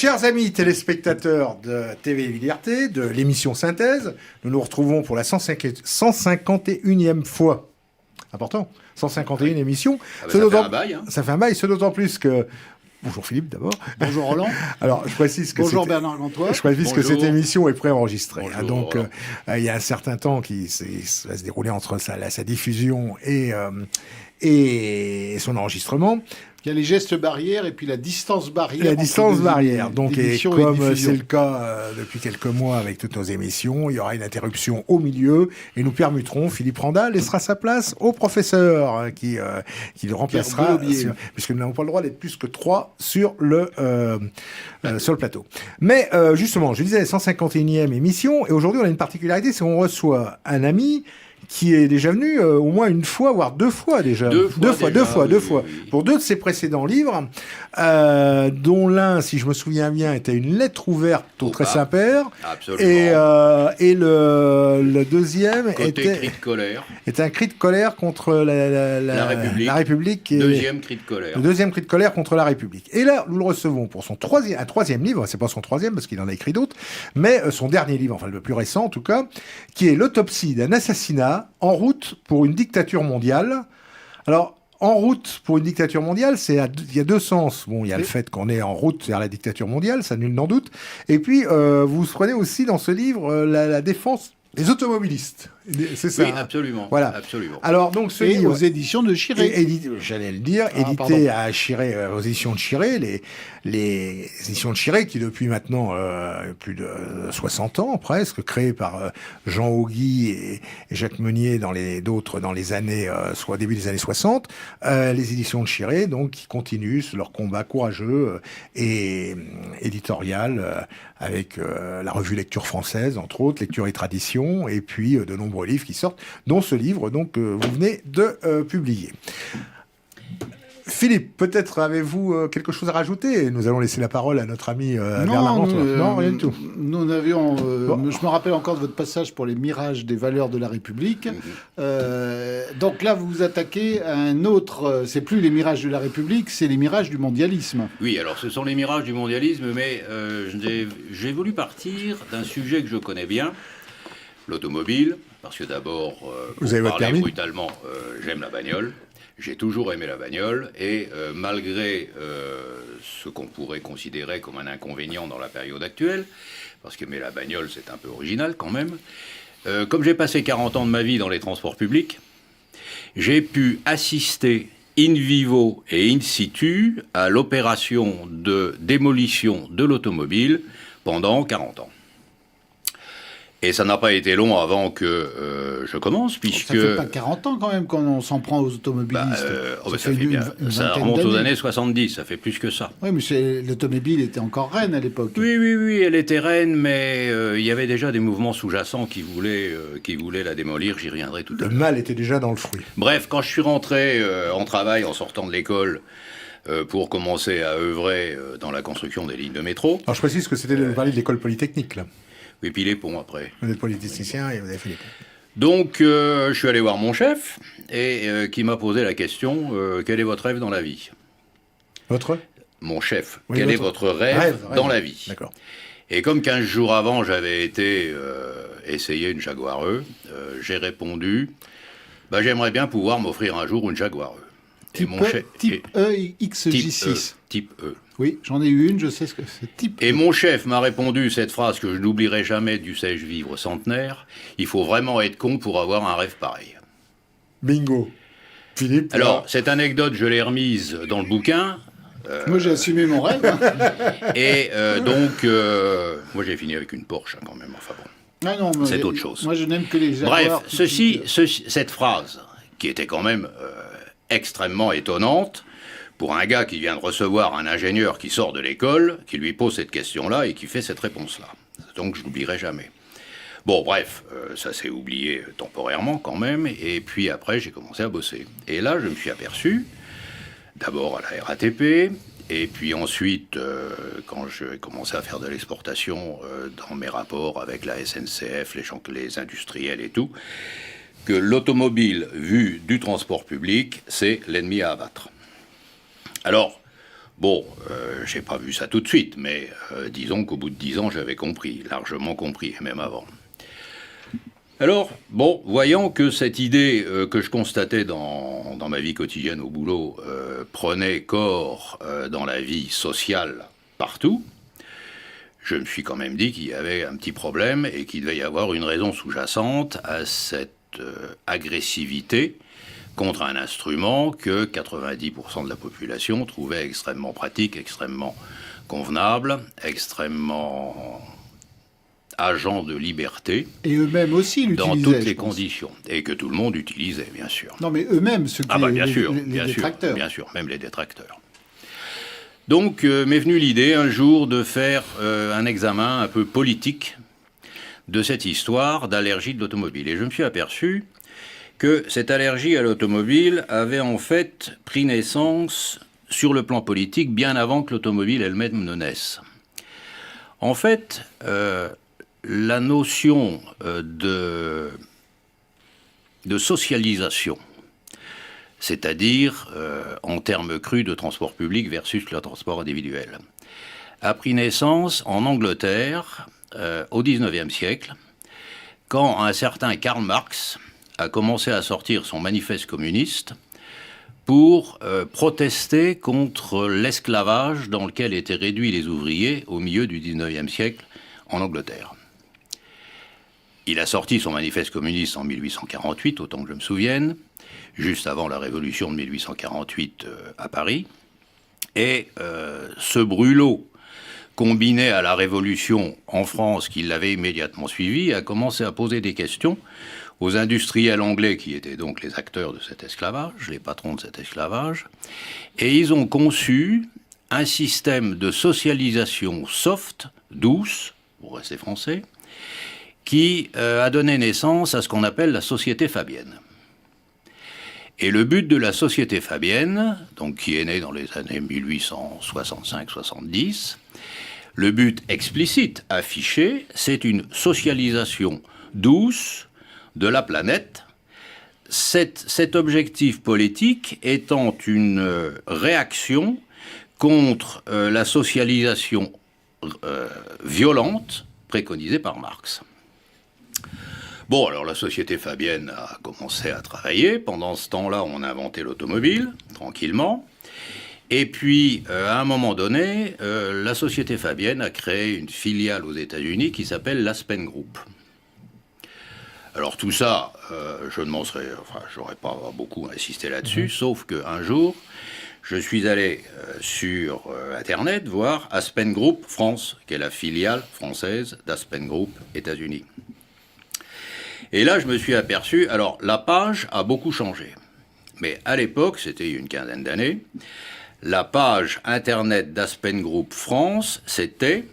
Chers amis téléspectateurs de TV Liberté, de l'émission Synthèse, nous nous retrouvons pour la 151e fois. Important, 151 émissions. Ça fait un bail. Ça fait un bail, c'est d'autant plus que... Bonjour Philippe d'abord. Bonjour Roland. Alors je précise que bonjour Bernard Gantois. Je précise que cette émission est préenregistrée. Bonjour, donc il y a un certain temps qui va se dérouler entre sa diffusion et son enregistrement. Il y a les gestes barrières et puis la distance barrière. La distance barrière. Donc, et comme c'est le cas depuis quelques mois avec toutes nos émissions, il y aura une interruption au milieu et nous permettrons, Philippe Randal laissera sa place au professeur qui le remplacera, puisque nous n'avons pas le droit d'être plus que 3 sur le plateau. Mais justement, je disais 151e émission et aujourd'hui on a une particularité, c'est qu'on reçoit un ami qui est déjà venu au moins une fois, voire deux fois déjà. Deux fois. Pour 2 de ses précédents livres, dont l'un, si je me souviens bien, était une lettre ouverte au Très Saint-Père. Absolument. Et le deuxième était un cri de colère contre la République. Deuxième cri de colère. Le deuxième cri de colère contre la République. Et là, nous le recevons pour un troisième livre, c'est pas son troisième parce qu'il en a écrit d'autres, mais son dernier livre, enfin le plus récent en tout cas, qui est l'autopsie d'un assassinat en route pour une dictature mondiale. Alors, en route pour une dictature mondiale, il y a 2 sens. Bon, il y a le fait qu'on est en route vers la dictature mondiale, ça nul n'en doute. Et puis, vous prenez aussi dans ce livre la défense des automobilistes. C'est ça. Oui, absolument. Voilà. Absolument. Alors, donc, ce livre, aux éditions de Chiré. J'allais le dire, édité à Chiré, aux éditions de Chiré, les éditions de Chiré qui, depuis maintenant plus de 60 ans, presque, créées par Jean Auguy et Jacques Meunier dans les années, soit au début des années 60, les éditions de Chiré, donc, qui continuent leur combat courageux et éditorial avec la revue Lecture Française, entre autres, Lecture et Tradition, et puis de nombreux livres qui sortent, dont ce livre donc vous venez de publier. Philippe, peut-être avez-vous quelque chose à rajouter? Nous allons laisser la parole à notre ami Bernard Gantois. Non, rien du tout. Nous avions... Je me rappelle encore de votre passage pour les mirages des valeurs de la République. Donc là, vous vous attaquez à un autre... c'est plus les mirages de la République, c'est les mirages du mondialisme. Oui, alors ce sont les mirages du mondialisme, mais j'ai voulu partir d'un sujet que je connais bien, l'automobile, parce que d'abord, vous avez votre permis brutalement, j'aime la bagnole. J'ai toujours aimé la bagnole et malgré ce qu'on pourrait considérer comme un inconvénient dans la période actuelle, parce qu'aimer la bagnole c'est un peu original quand même, comme j'ai passé 40 ans de ma vie dans les transports publics, j'ai pu assister in vivo et in situ à l'opération de démolition de l'automobile pendant 40 ans. Et ça n'a pas été long avant que je commence, puisque... Ça fait pas 40 ans quand même qu'on s'en prend aux automobilistes. Ça remonte aux années 70, ça fait plus que ça. Oui, mais l'automobile était encore reine à l'époque. Oui, elle était reine, mais il y avait déjà des mouvements sous-jacents qui voulaient la démolir, j'y reviendrai tout à l'heure. Le mal était déjà dans le fruit. Bref, quand je suis rentré en travail en sortant de l'école, pour commencer à œuvrer dans la construction des lignes de métro... Alors je précise que c'était de parler de l'école polytechnique, là. Et puis les ponts après. Vous êtes polytechnicien et vous avez fait les ponts. Donc, je suis allé voir mon chef et qui m'a posé la question quel est votre rêve dans la vie? Votre? Mon chef. Oui, quel est votre rêve dans la vie? D'accord. Et comme 15 jours avant, j'avais été essayer une Jaguar E, j'ai répondu j'aimerais bien pouvoir m'offrir un jour une Jaguar E. Type E XJ6. Type E. Oui, j'en ai eu une, je sais ce que c'est. Type Et mon chef m'a répondu cette phrase que je n'oublierai jamais du Sais-je vivre centenaire: il faut vraiment être con pour avoir un rêve pareil. Bingo. Philippe. Alors, cette anecdote, je l'ai remise dans le bouquin. Moi, j'ai assumé mon rêve. Et donc, moi, j'ai fini avec une Porsche quand même. Enfin bon, ah non, c'est autre chose. Moi, je n'aime que les Jaguars. Bref, cette phrase, qui était quand même extrêmement étonnante, pour un gars qui vient de recevoir un ingénieur qui sort de l'école, qui lui pose cette question-là et qui fait cette réponse-là. Donc je l'oublierai jamais. Bon, bref, ça s'est oublié temporairement quand même, et puis après j'ai commencé à bosser. Et là, je me suis aperçu, d'abord à la RATP, et puis ensuite, quand j'ai commencé à faire de l'exportation dans mes rapports avec la SNCF, les industriels et tout, que l'automobile, vue du transport public, c'est l'ennemi à abattre. Alors, Bon, j'ai pas vu ça tout de suite, mais disons qu'au bout de 10 ans, j'avais compris, largement compris, même avant. Alors, bon, voyant que cette idée que je constatais dans ma vie quotidienne au boulot prenait corps dans la vie sociale partout, je me suis quand même dit qu'il y avait un petit problème et qu'il devait y avoir une raison sous-jacente à cette agressivité contre un instrument que 90% de la population trouvait extrêmement pratique, extrêmement convenable, extrêmement agent de liberté. Et eux-mêmes aussi l'utilisaient. Dans toutes les conditions. Et que tout le monde utilisait, bien sûr. Non, mais eux-mêmes, ceux qui bien sûr, détracteurs. Bien sûr, même les détracteurs. Donc, m'est venue l'idée un jour de faire un examen un peu politique de cette histoire d'allergie de l'automobile. Et je me suis aperçu que cette allergie à l'automobile avait en fait pris naissance sur le plan politique bien avant que l'automobile elle-même ne naisse. En fait, la notion de socialisation, c'est-à-dire en termes crus de transport public versus le transport individuel, a pris naissance en Angleterre au XIXe siècle, quand un certain Karl Marx a commencé à sortir son manifeste communiste pour protester contre l'esclavage dans lequel étaient réduits les ouvriers au milieu du XIXe siècle en Angleterre. Il a sorti son manifeste communiste en 1848, autant que je me souvienne, juste avant la révolution de 1848 à Paris. Et ce brûlot, combiné à la révolution en France qui l'avait immédiatement suivi, a commencé à poser des questions aux industriels anglais qui étaient donc les acteurs de cet esclavage, les patrons de cet esclavage, et ils ont conçu un système de socialisation soft, douce, pour rester français, qui a donné naissance à ce qu'on appelle la société fabienne. Et le but de la société fabienne, donc qui est née dans les années 1865-70, le but explicite, affiché, c'est une socialisation douce de la planète, cet objectif politique étant une réaction contre la socialisation violente préconisée par Marx. Bon, alors la société fabienne a commencé à travailler. Pendant ce temps-là, on a inventé l'automobile, tranquillement. Et puis, à un moment donné, la société fabienne a créé une filiale aux États-Unis qui s'appelle l'Aspen Group. Alors tout ça, je ne m'en serais, j'aurais pas beaucoup insisté là-dessus, sauf qu'un jour, je suis allé sur Internet voir Aspen Group France, qui est la filiale française d'Aspen Group États-Unis. Et là, je me suis aperçu, alors la page a beaucoup changé, mais à l'époque, c'était une quinzaine d'années, la page Internet d'Aspen Group France, c'était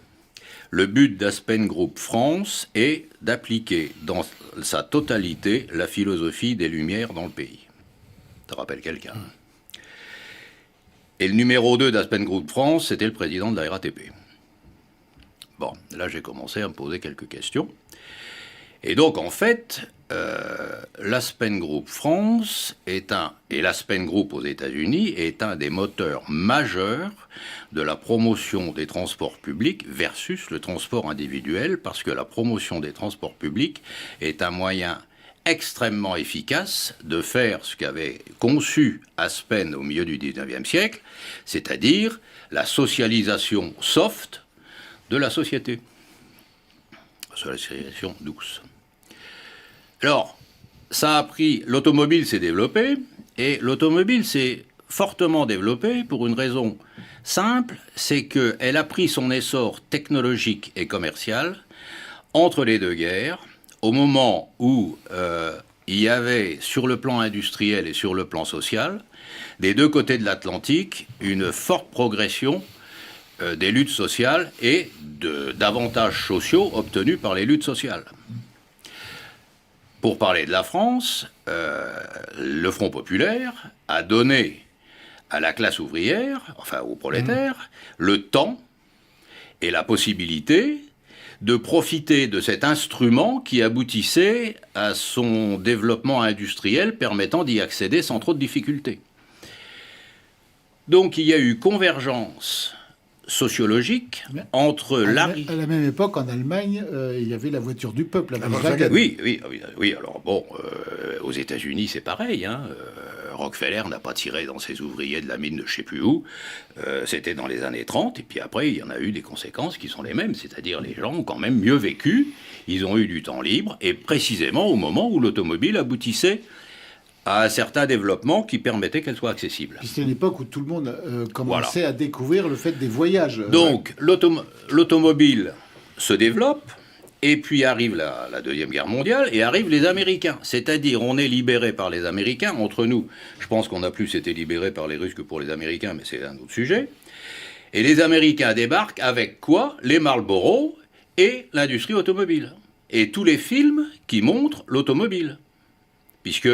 le but d'Aspen Group France est d'appliquer dans sa totalité la philosophie des Lumières dans le pays. Ça rappelle quelqu'un. Et le numéro 2 d'Aspen Group France, c'était le président de la RATP. Bon, là j'ai commencé à me poser quelques questions. Et donc en fait, l'Aspen Group France et l'Aspen Group aux États-Unis est un des moteurs majeurs de la promotion des transports publics versus le transport individuel, parce que la promotion des transports publics est un moyen extrêmement efficace de faire ce qu'avait conçu Aspen au milieu du XIXe siècle, c'est-à-dire la socialisation soft de la société. Socialisation douce. Alors, ça a pris... L'automobile s'est développée, et l'automobile s'est fortement développée pour une raison simple, c'est qu'elle a pris son essor technologique et commercial entre les deux guerres, au moment où il y avait, sur le plan industriel et sur le plan social, des deux côtés de l'Atlantique, une forte progression des luttes sociales et d'avantages sociaux obtenus par les luttes sociales. Pour parler de la France, le Front populaire a donné à la classe ouvrière, enfin aux prolétaires, le temps et la possibilité de profiter de cet instrument qui aboutissait à son développement industriel permettant d'y accéder sans trop de difficultés. Donc il y a eu convergence sociologique entre À la même époque, en Allemagne, il y avait la voiture du peuple, la Volkswagen. Oui. Alors bon, aux États-Unis, c'est pareil. Rockefeller n'a pas tiré dans ses ouvriers de la mine de je sais plus où. C'était dans les années 30. Et puis après, il y en a eu des conséquences qui sont les mêmes. C'est-à-dire les gens ont quand même mieux vécu. Ils ont eu du temps libre. Et précisément au moment où l'automobile aboutissait à un certain développement qui permettait qu'elle soit accessible. C'était une époque où tout le monde commençait à découvrir le fait des voyages. Donc, l'automobile se développe, et puis arrive la Deuxième Guerre mondiale, et arrivent les Américains. C'est-à-dire, on est libéré par les Américains, entre nous. Je pense qu'on a plus été libéré par les Russes que pour les Américains, mais c'est un autre sujet. Et les Américains débarquent avec quoi? Les Marlboro et l'industrie automobile. Et tous les films qui montrent l'automobile. Puisque,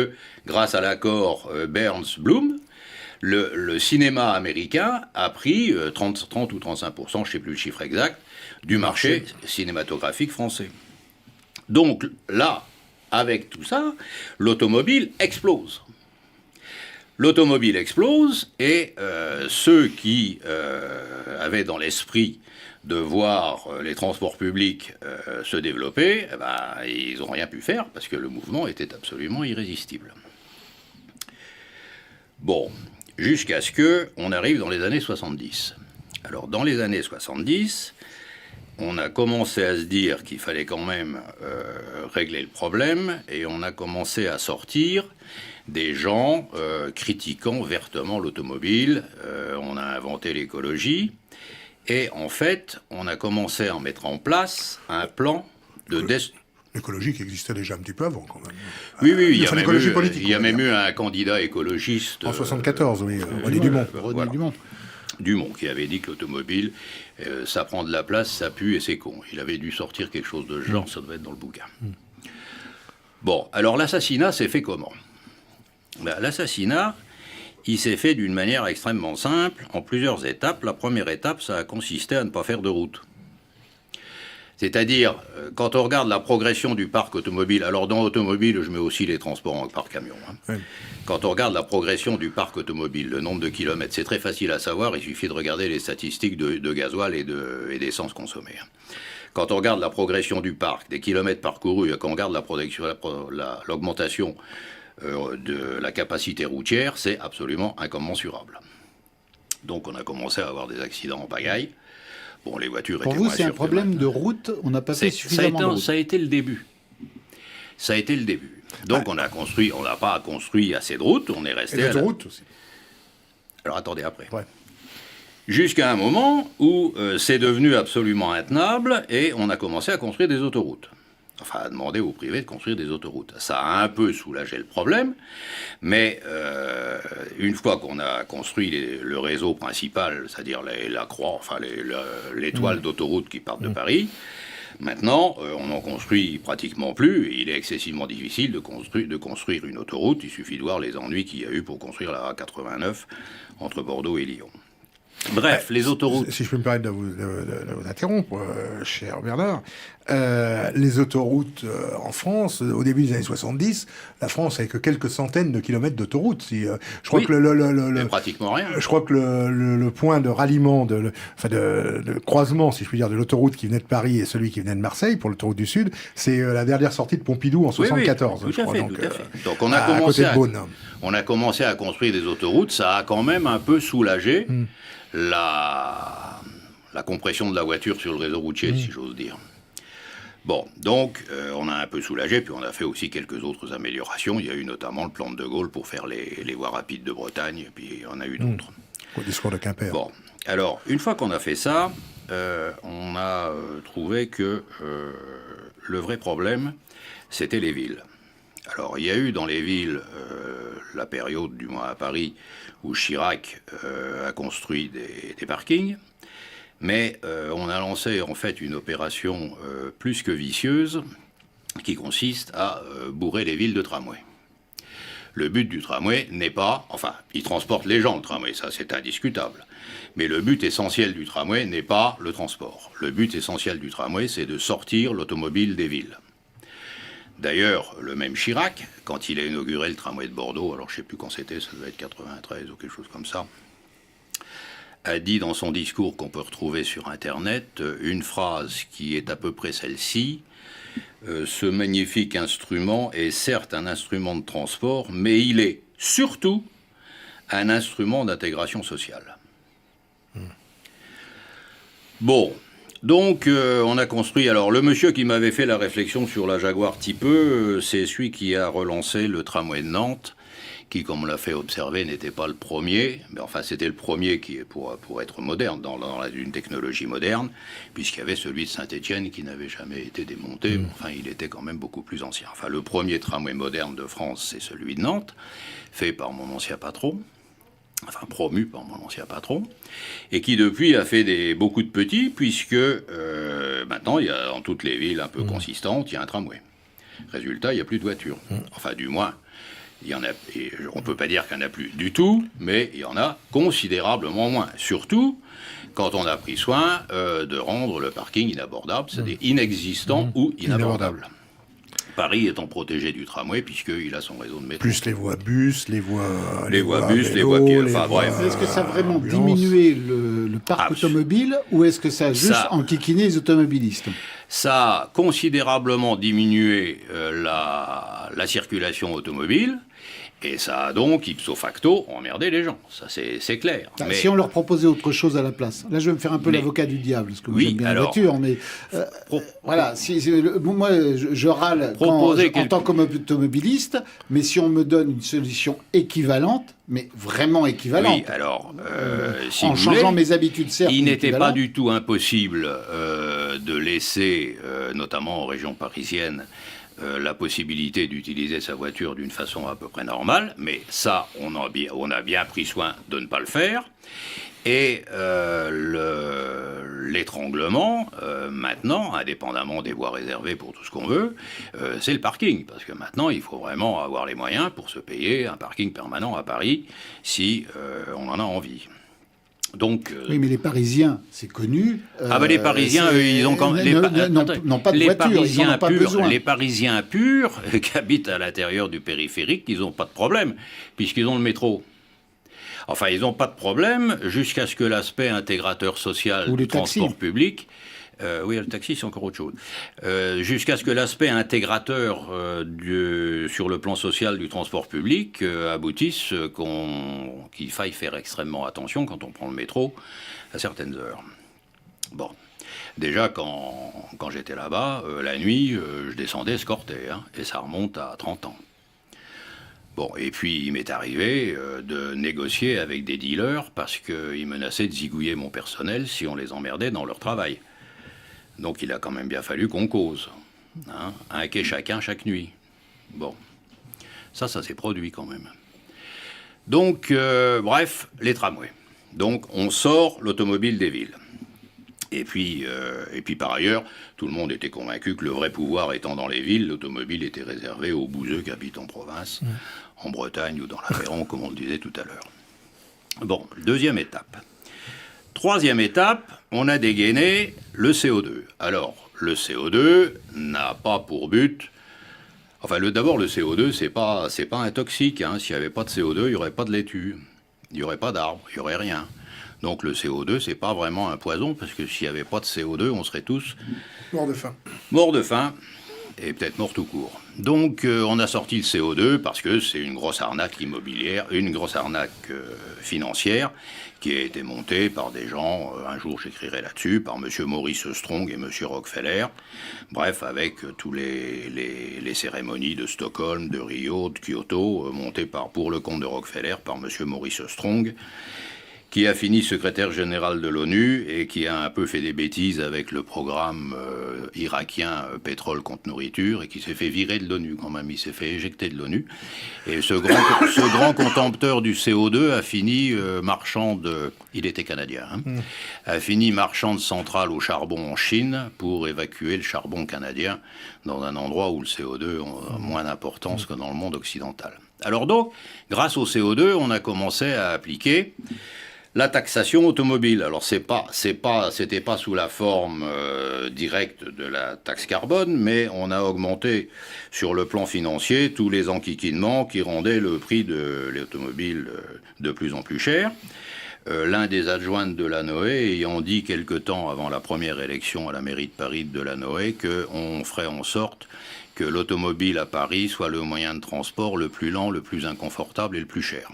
grâce à l'accord Burns-Bloom, le cinéma américain a pris 30 ou 35%, je ne sais plus le chiffre exact, du marché cinématographique français. Donc là, avec tout ça, l'automobile explose. L'automobile explose et ceux qui avaient dans l'esprit de voir les transports publics se développer, ils n'ont rien pu faire parce que le mouvement était absolument irrésistible. Bon, jusqu'à ce qu'on arrive dans les années 70. Alors dans les années 70, on a commencé à se dire qu'il fallait quand même régler le problème et on a commencé à sortir des gens critiquant vertement l'automobile. On a inventé l'écologie. Et en fait, on a commencé à mettre en place un plan de... L'écologie qui existait déjà un petit peu avant, quand même. Oui, il y a même eu un candidat écologiste... En 74, oui, René Dumont. Voilà. Dumont, qui avait dit que l'automobile, ça prend de la place, ça pue et c'est con. Il avait dû sortir quelque chose de ce genre, ça devait être dans le bouquin. Bon, alors l'assassinat s'est fait comment? L'assassinat... il s'est fait d'une manière extrêmement simple, en plusieurs étapes. La première étape, ça a consisté à ne pas faire de route. C'est-à-dire, quand on regarde la progression du parc automobile, alors dans l'automobile, je mets aussi les transports par camion. Oui. Quand on regarde la progression du parc automobile, le nombre de kilomètres, c'est très facile à savoir, il suffit de regarder les statistiques de gasoil et d'essence consommée. Quand on regarde la progression du parc, des kilomètres parcourus, et quand on regarde l'augmentation de la capacité routière, c'est absolument incommensurable. Donc on a commencé à avoir des accidents en pagaille. Bon, les voitures étaient moins sûres. Pour vous, c'est un problème de route? On n'a pas fait suffisamment de route. Ça a été le début. Donc on n'a pas construit assez de routes, on est resté... Et d'autoroutes aussi. Alors attendez, après. Ouais. Jusqu'à un moment où c'est devenu absolument intenable et on a commencé à construire des autoroutes. Enfin, à demander au privé de construire des autoroutes. Ça a un peu soulagé le problème, mais une fois qu'on a construit le réseau principal, c'est-à-dire la croix, enfin l'étoile d'autoroutes qui partent de Paris, maintenant, on n'en construit pratiquement plus, et il est excessivement difficile de construire une autoroute. Il suffit de voir les ennuis qu'il y a eu pour construire la A89 entre Bordeaux et Lyon. Bref, les autoroutes... Si je peux me permettre de vous interrompre, cher Bernard, les autoroutes en France, au début des années 70, la France avait que quelques centaines de kilomètres d'autoroutes. Je crois que pratiquement rien. Je crois que le point de ralliement, de croisement, si je puis dire, de l'autoroute qui venait de Paris et celui qui venait de Marseille, pour l'autoroute du Sud, c'est la dernière sortie de Pompidou en 74. Oui, tout à fait. Donc on a commencé à construire des autoroutes, ça a quand même un peu soulagé la compression de la voiture sur le réseau routier, si j'ose dire. Bon, donc on a un peu soulagé, puis on a fait aussi quelques autres améliorations. Il y a eu notamment le plan de Gaulle pour faire les voies rapides de Bretagne, et puis il y en a eu d'autres. Au discours de Quimper. Bon, alors, une fois qu'on a fait ça, on a trouvé que le vrai problème, c'était les villes. Alors, il y a eu dans les villes la période, du moins à Paris, où Chirac a construit des parkings, mais on a lancé en fait une opération plus que vicieuse qui consiste à bourrer les villes de tramway. Le but du tramway n'est pas... Enfin, il transporte les gens, le tramway, ça c'est indiscutable. Mais le but essentiel du tramway n'est pas le transport. Le but essentiel du tramway, c'est de sortir l'automobile des villes. D'ailleurs, le même Chirac, quand il a inauguré le tramway de Bordeaux, alors je ne sais plus quand c'était, ça devait être 93 ou quelque chose comme ça, a dit dans son discours qu'on peut retrouver sur Internet une phrase qui est à peu près celle-ci. Ce magnifique instrument est certes un instrument de transport, mais il est surtout un instrument d'intégration sociale. Bon, donc on a construit... Alors le monsieur qui m'avait fait la réflexion sur la Jaguar Type E, c'est celui qui a relancé le tramway de Nantes, qui, comme on l'a fait observer, n'était pas le premier, mais enfin c'était le premier qui, pour être moderne, dans une technologie moderne, puisqu'il y avait celui de Saint-Étienne qui n'avait jamais été démonté, mais enfin il était quand même beaucoup plus ancien. Enfin le premier tramway moderne de France, c'est celui de Nantes, fait par mon ancien patron, enfin promu par mon ancien patron, et qui depuis a fait beaucoup de petits, puisque maintenant il y a dans toutes les villes un peu consistantes, il y a un tramway. Résultat, il n'y a plus de voitures. Enfin du moins... Il y en a, et on ne peut pas dire qu'il n'y en a plus du tout, mais il y en a considérablement moins. Surtout quand on a pris soin de rendre le parking inabordable, c'est-à-dire inexistant ou inabordable. Paris étant protégé du tramway puisqu'il a son réseau de métro. Plus les voies bus, les voies bus, les voies pieds, enfin bref. Est-ce que ça a vraiment diminué le parc automobile ou est-ce que ça a juste enquiquiné les automobilistes ? Ça a considérablement diminué la circulation automobile. Et ça a donc, ipso facto, emmerdé les gens. Ça, c'est clair. Mais... Si on leur proposait autre chose à la place. Là, je vais me faire un peu l'avocat du diable, parce que moi, j'aime bien la voiture. Mais voilà, moi, je râle en tant qu'automobiliste, mais si on me donne une solution équivalente, mais vraiment équivalente. Oui, alors, si en changeant mes habitudes, certes. Il n'était pas du tout impossible de laisser, notamment en région parisienne, la possibilité d'utiliser sa voiture d'une façon à peu près normale, mais ça, on a bien pris soin de ne pas le faire. Et l'étranglement, maintenant, indépendamment des voies réservées pour tout ce qu'on veut, c'est le parking. Parce que maintenant, il faut vraiment avoir les moyens pour se payer un parking permanent à Paris, si on en a envie. Donc, oui, mais les Parisiens, c'est connu. Les Parisiens, eux, ils ont quand même... n'ont pas de voiture, ils n'en ont pas besoin. Les Parisiens purs, qui habitent à l'intérieur du périphérique, ils n'ont pas de problème, puisqu'ils ont le métro. Enfin, ils n'ont pas de problème jusqu'à ce que l'aspect intégrateur social du transport public... oui, le taxi, c'est encore autre chose. Jusqu'à ce que l'aspect intégrateur sur le plan social du transport public aboutisse qu'il faille faire extrêmement attention quand on prend le métro à certaines heures. Bon, déjà, quand j'étais là-bas, la nuit, je descendais escorté, et ça remonte à 30 ans. Bon, et puis il m'est arrivé de négocier avec des dealers parce qu'ils menaçaient de zigouiller mon personnel si on les emmerdait dans leur travail. Donc il a quand même bien fallu qu'on cause. Un quai chacun, chaque nuit. Bon. Ça s'est produit quand même. Donc, bref, les tramways. Donc on sort l'automobile des villes. Et puis par ailleurs, tout le monde était convaincu que le vrai pouvoir étant dans les villes, l'automobile était réservé aux bouseux qui habitent en province, en Bretagne ou dans l'Aveyron, comme on le disait tout à l'heure. Bon, deuxième étape. Troisième étape, on a dégainé le CO2. Alors, le CO2 n'a pas pour but... Enfin, d'abord, le CO2, c'est pas un toxique. S'il n'y avait pas de CO2, il n'y aurait pas de laitue. Il n'y aurait pas d'arbres, il n'y aurait rien. Donc le CO2, c'est pas vraiment un poison, parce que s'il n'y avait pas de CO2, on serait tous... morts de faim. Morts de faim, et peut-être morts tout court. Donc on a sorti le CO2 parce que c'est une grosse arnaque immobilière, une grosse arnaque financière qui a été montée par des gens, un jour j'écrirai là-dessus, par M. Maurice Strong et M. Rockefeller. Bref, avec tous les cérémonies de Stockholm, de Rio, de Kyoto, montées pour le compte de Rockefeller par M. Maurice Strong, qui a fini secrétaire général de l'ONU et qui a un peu fait des bêtises avec le programme irakien pétrole contre nourriture et qui s'est fait virer de l'ONU quand même, il s'est fait éjecter de l'ONU. Et ce grand contempteur du CO2 a fini marchand de... Il était canadien, a fini marchand de centrales au charbon en Chine pour évacuer le charbon canadien dans un endroit où le CO2 a moins d'importance que dans le monde occidental. Alors donc, grâce au CO2, on a commencé à appliquer la taxation automobile. Alors c'était pas sous la forme directe de la taxe carbone, mais on a augmenté sur le plan financier tous les enquiquinements qui rendaient le prix de l'automobile de plus en plus cher. l'un des adjoints de Delanoë ayant dit quelque temps avant la première élection à la mairie de Paris de Delanoë qu'on ferait en sorte que l'automobile à Paris soit le moyen de transport le plus lent, le plus inconfortable et le plus cher.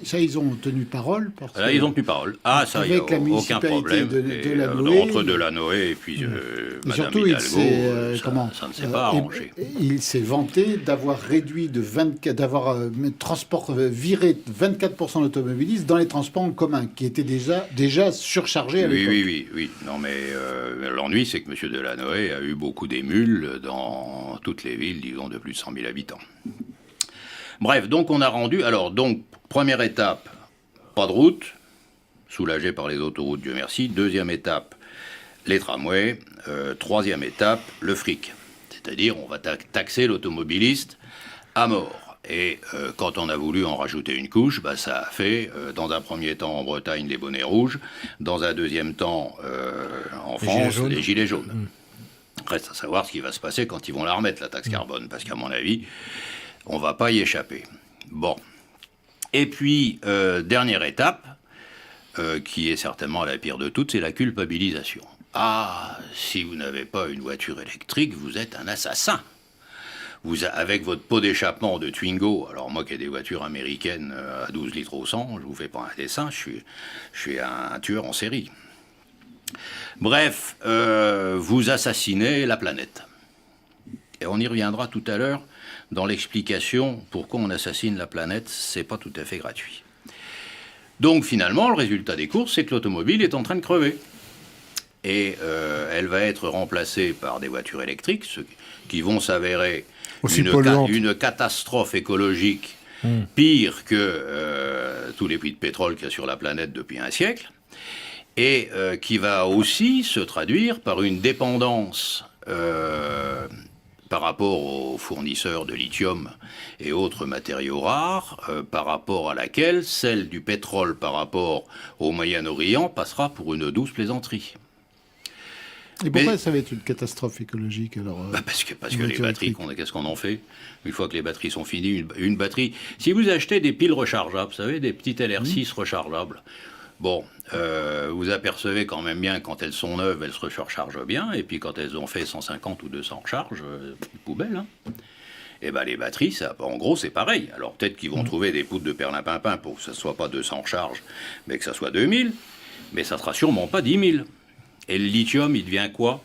Ça, ils ont tenu parole. Là, ils ont tenu parole. Ah, ça, il n'y a aucun problème. Entre Delanoë et puis Madame Hidalgo, ça ne s'est pas arrangé. Il s'est vanté d'avoir réduit viré 24% d'automobilistes dans les transports en commun, qui étaient déjà surchargés à l'époque. Oui. Non, mais l'ennui, c'est que M. Delanoë a eu beaucoup d'émules dans toutes les villes, disons, de plus de 100 000 habitants. Bref, donc on a rendu... Alors, donc, première étape, pas de route, soulagé par les autoroutes, Dieu merci. Deuxième étape, les tramways. Troisième étape, le fric. C'est-à-dire, on va taxer l'automobiliste à mort. Et quand on a voulu en rajouter une couche, ça a fait, dans un premier temps en Bretagne, les bonnets rouges, dans un deuxième temps en France, les gilets jaunes. Reste à savoir ce qui va se passer quand ils vont la remettre, la taxe carbone, parce qu'à mon avis... on ne va pas y échapper. Bon. Et puis, dernière étape, qui est certainement la pire de toutes, c'est la culpabilisation. Ah, si vous n'avez pas une voiture électrique, vous êtes un assassin. Avec votre pot d'échappement de Twingo, alors moi qui ai des voitures américaines à 12 litres au 100, je ne vous fais pas un dessin, je suis un tueur en série. Bref, vous assassinez la planète. Et on y reviendra tout à l'heure dans l'explication pourquoi on assassine la planète, c'est pas tout à fait gratuit. Donc finalement, le résultat des courses, c'est que l'automobile est en train de crever. Et elle va être remplacée par des voitures électriques, ce qui vont s'avérer une catastrophe écologique pire que tous les puits de pétrole qu'il y a sur la planète depuis un siècle, et qui va aussi se traduire par une dépendance par rapport aux fournisseurs de lithium et autres matériaux rares, par rapport à laquelle celle du pétrole par rapport au Moyen-Orient passera pour une douce plaisanterie. Et pourquoi ça va être une catastrophe écologique alors Parce que les batteries, qu'est-ce qu'on en fait? Une fois que les batteries sont finies, une batterie... Si vous achetez des piles rechargeables, vous savez, des petites LR6 rechargeables, bon, vous apercevez quand même bien quand elles sont neuves, elles se rechargent bien, et puis quand elles ont fait 150 ou 200 recharges, poubelle, hein. Et bien les batteries, en gros, c'est pareil. Alors peut-être qu'ils vont trouver des poudres de perlimpinpin pour que ça ne soit pas 200 recharges, mais que ça soit 2000, mais ça ne sera sûrement pas 10 000. Et le lithium, il devient quoi?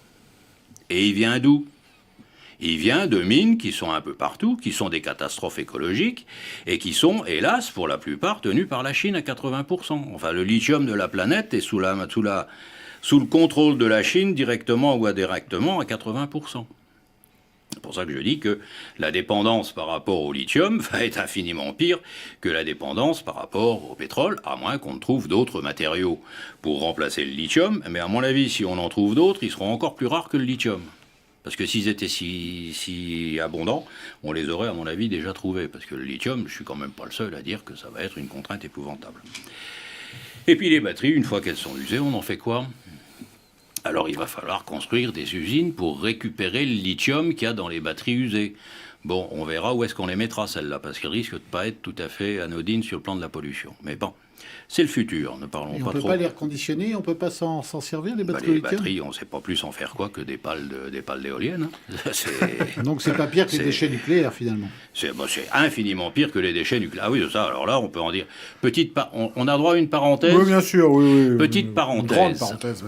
Et il vient d'où? Il vient de mines qui sont un peu partout, qui sont des catastrophes écologiques, et qui sont, hélas, pour la plupart, tenues par la Chine à 80%. Enfin, le lithium de la planète est sous le contrôle de la Chine, directement ou indirectement, à 80%. C'est pour ça que je dis que la dépendance par rapport au lithium va être infiniment pire que la dépendance par rapport au pétrole, à moins qu'on ne trouve d'autres matériaux pour remplacer le lithium. Mais à mon avis, si on en trouve d'autres, ils seront encore plus rares que le lithium. Parce que s'ils étaient si abondants, on les aurait, à mon avis, déjà trouvés. Parce que le lithium, je suis quand même pas le seul à dire que ça va être une contrainte épouvantable. Et puis les batteries, une fois qu'elles sont usées, on en fait quoi? Alors il va falloir construire des usines pour récupérer le lithium qu'il y a dans les batteries usées. Bon, on verra où est-ce qu'on les mettra, celles-là, parce qu'elles risquent de ne pas être tout à fait anodines sur le plan de la pollution. Mais bon, c'est le futur, ne parlons pas trop. On ne peut pas les reconditionner, on ne peut pas s'en servir, les batteries les batteries, on ne sait pas plus en faire quoi que des pales d'éoliennes. Hein. Donc c'est pas pire que les déchets nucléaires, finalement. C'est infiniment pire que les déchets nucléaires. Ah oui, ça, alors là, on peut en dire... On a droit à une parenthèse? Oui, bien sûr, oui. Petite parenthèse. Une grande parenthèse.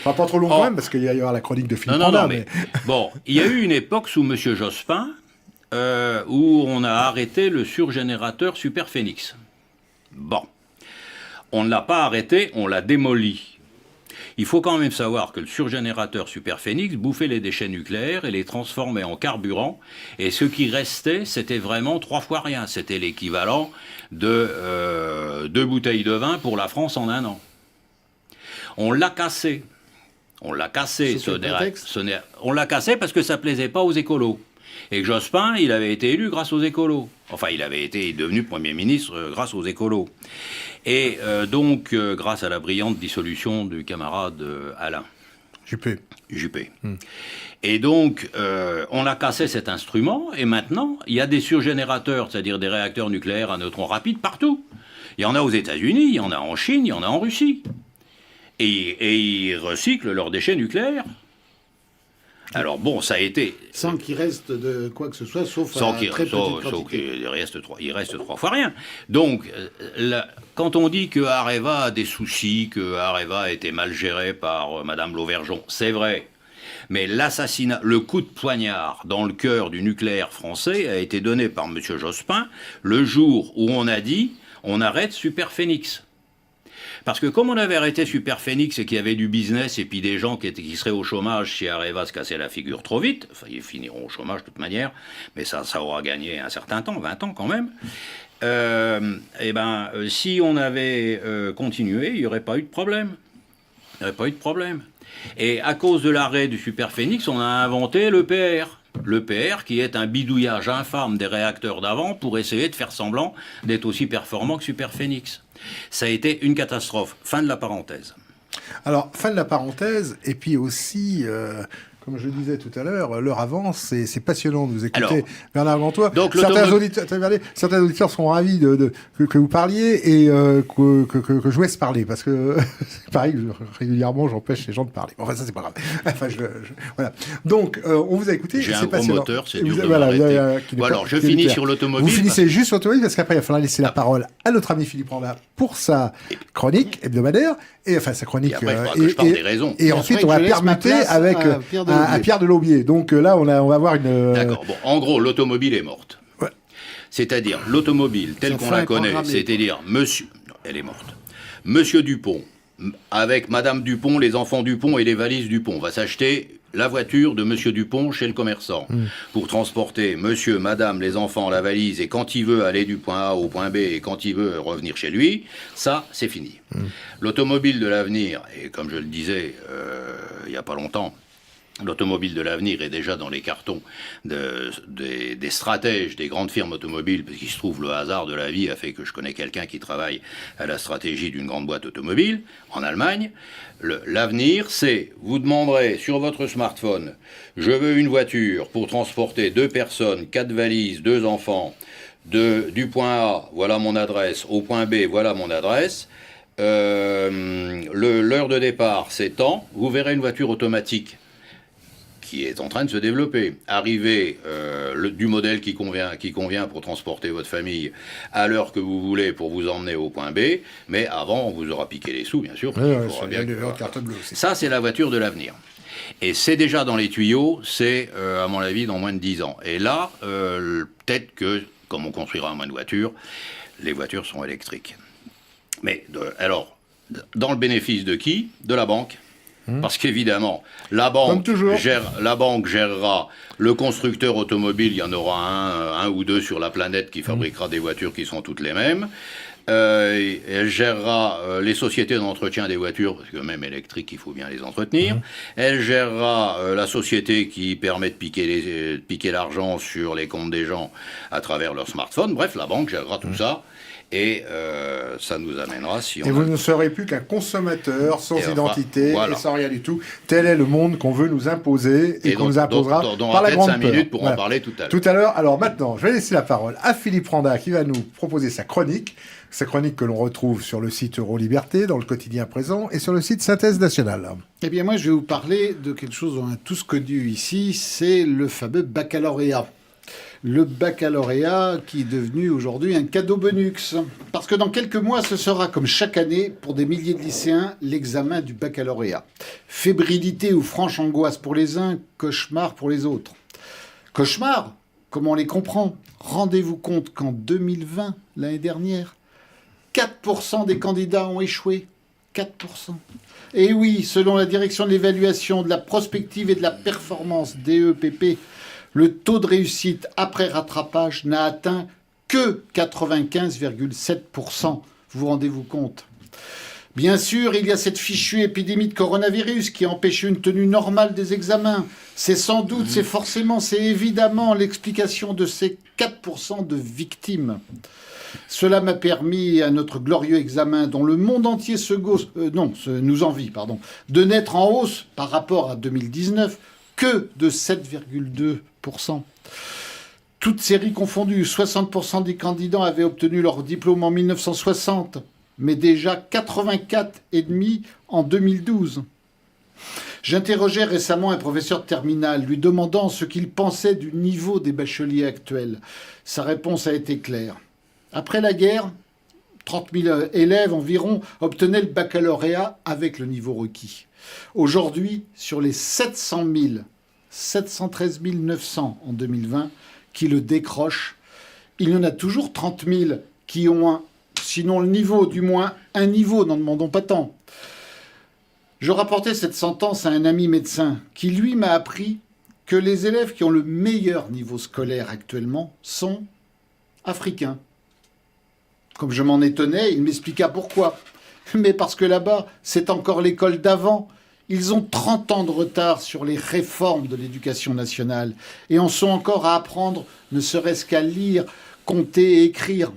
Enfin, pas trop long quand même, parce qu'il y aura la chronique de Philippe Pranda. Mais... Bon, il y a eu une époque sous M. Jospin où on a arrêté le surgénérateur Superphénix. Bon. On ne l'a pas arrêté, on l'a démoli. Il faut quand même savoir que le surgénérateur Superphénix bouffait les déchets nucléaires et les transformait en carburant. Et ce qui restait, c'était vraiment 3 fois rien. C'était l'équivalent de 2 bouteilles de vin pour la France en 1 an. On l'a cassé. On l'a cassé, on l'a cassé parce que ça ne plaisait pas aux écolos. Et que Jospin, il avait été élu grâce aux écolos. Enfin, il avait été devenu Premier ministre grâce aux écolos. Et donc, grâce à la brillante dissolution du camarade Alain Juppé. Et donc, on a cassé cet instrument, et maintenant, il y a des surgénérateurs, c'est-à-dire des réacteurs nucléaires à neutrons rapides partout. Il y en a aux États-Unis, il y en a en Chine, il y en a en Russie. Et ils recyclent leurs déchets nucléaires. Alors bon, ça a été... Sans qu'il reste de quoi que ce soit, sauf sans à très petite quantité. Il reste trois fois rien. Donc, quand on dit que Areva a des soucis, que Areva a été mal géré par Madame Lauvergeon, c'est vrai. Mais l'assassinat, le coup de poignard dans le cœur du nucléaire français a été donné par M. Jospin le jour où on a dit on arrête Superphénix. Parce que comme on avait arrêté Superphénix et qu'il y avait du business et puis des gens qui seraient au chômage si Areva se cassait la figure trop vite, enfin ils finiront au chômage de toute manière, mais ça aura gagné un certain temps, 20 ans quand même, si on avait continué, il n'y aurait pas eu de problème. Il n'y aurait pas eu de problème. Et à cause de l'arrêt du Superphénix, on a inventé l'EPR. L'EPR qui est un bidouillage infâme des réacteurs d'avant pour essayer de faire semblant d'être aussi performant que Superphénix. Ça a été une catastrophe. Fin de la parenthèse. Alors, fin de la parenthèse, et puis aussi, comme je le disais tout à l'heure, l'heure avance, et c'est passionnant de vous écouter. Alors, Bernard Gantois, donc, certains auditeurs seront ravis que vous parliez et que je vous laisse parler, parce que c'est pareil, régulièrement, j'empêche les gens de parler. Enfin, ça, c'est pas grave. Enfin, voilà. Donc, on vous a écouté. J'ai un gros moteur, c'est dur de m'arrêter. Alors, je finis sur l'automobile. Vous finissez juste sur l'automobile, parce qu'après, il va falloir laisser la parole à notre ami Philippe Randa pour sa chronique hebdomadaire, et enfin, sa chronique... Et après, je parle des raisons. Et ensuite, on va permuter avec... à Pierre Delaubier. Donc là, on va avoir une... D'accord. Bon, en gros, l'automobile est morte. Ouais. C'est-à-dire, l'automobile, telle qu'on la connaît, c'est-à-dire, monsieur... Non, elle est morte. Monsieur Dupont, avec Madame Dupont, les enfants Dupont et les valises Dupont, va s'acheter la voiture de Monsieur Dupont chez le commerçant pour transporter Monsieur, Madame, les enfants, la valise, et quand il veut aller du point A au point B et quand il veut revenir chez lui, ça, c'est fini. L'automobile de l'avenir, et comme je le disais il n'y a pas longtemps, l'automobile de l'avenir est déjà dans les cartons des stratèges des grandes firmes automobiles, parce qu'il se trouve le hasard de la vie a fait que je connais quelqu'un qui travaille à la stratégie d'une grande boîte automobile en Allemagne. L'avenir, c'est, vous demanderez sur votre smartphone, je veux une voiture pour transporter 2 personnes, 4 valises, 2 enfants, du point A, voilà mon adresse, au point B, voilà mon adresse. L'heure de départ, c'est temps, vous verrez une voiture automatique qui est en train de se développer. Arriver du modèle qui convient pour transporter votre famille à l'heure que vous voulez pour vous emmener au point B, mais avant, on vous aura piqué les sous, bien sûr. Ça, c'est la voiture de l'avenir. Et c'est déjà dans les tuyaux, c'est, à mon avis, dans moins de 10 ans. Et là, peut-être que, comme on construira moins de voitures, les voitures seront électriques. Mais, alors, dans le bénéfice de qui ? De la banque. Parce qu'évidemment, la banque gérera le constructeur automobile, il y en aura un ou deux sur la planète qui fabriquera des voitures qui sont toutes les mêmes. Elle gérera les sociétés d'entretien des voitures, parce que même électriques, il faut bien les entretenir. Elle gérera la société qui permet de piquer l'argent sur les comptes des gens à travers leur smartphone. Bref, la banque gérera tout ça. Et ça nous amènera... vous ne serez plus qu'un consommateur sans identité et sans rien du tout. Tel est le monde qu'on veut nous imposer et qu'on nous imposera par la grande peur. 5 minutes pour en parler tout à l'heure. Tout à l'heure. Alors maintenant, je vais laisser la parole à Philippe Randa qui va nous proposer sa chronique que l'on retrouve sur le site Euroliberté, dans le quotidien présent et sur le site Synthèse Nationale. Eh bien moi, je vais vous parler de quelque chose dont on a tous connu ici, c'est le fameux baccalauréat. Le baccalauréat qui est devenu aujourd'hui un cadeau bonus. Parce que dans quelques mois, ce sera comme chaque année, pour des milliers de lycéens, l'examen du baccalauréat. Fébrilité ou franche angoisse pour les uns, cauchemar pour les autres. Cauchemar, comment on les comprend ? Rendez-vous compte qu'en 2020, l'année dernière, 4% des candidats ont échoué. 4%. Et oui, selon la direction de l'évaluation, de la prospective et de la performance, DEPP, le taux de réussite après rattrapage n'a atteint que 95,7%. Vous rendez-vous compte ? Bien sûr, il y a cette fichue épidémie de coronavirus qui a empêché une tenue normale des examens. C'est sans doute, c'est forcément, c'est évidemment l'explication de ces 4% de victimes. Cela m'a permis à notre glorieux examen, dont le monde entier nous envie, de n'être en hausse par rapport à 2019 que de 7,2%. Toutes séries confondues, 60% des candidats avaient obtenu leur diplôme en 1960, mais déjà 84,5% en 2012. J'interrogeais récemment un professeur de terminale, lui demandant ce qu'il pensait du niveau des bacheliers actuels. Sa réponse a été claire. Après la guerre, 30 000 élèves environ obtenaient le baccalauréat avec le niveau requis. Aujourd'hui, sur les 700 000, 713 900 en 2020 qui le décrochent, il y en a toujours 30 000 qui ont sinon le niveau, du moins un niveau, n'en demandons pas tant. Je rapportais cette sentence à un ami médecin qui, lui, m'a appris que les élèves qui ont le meilleur niveau scolaire actuellement sont africains. Comme je m'en étonnais, il m'expliqua pourquoi. Mais parce que là-bas, c'est encore l'école d'avant. Ils ont 30 ans de retard sur les réformes de l'éducation nationale et en sont encore à apprendre, ne serait-ce qu'à lire, compter et écrire.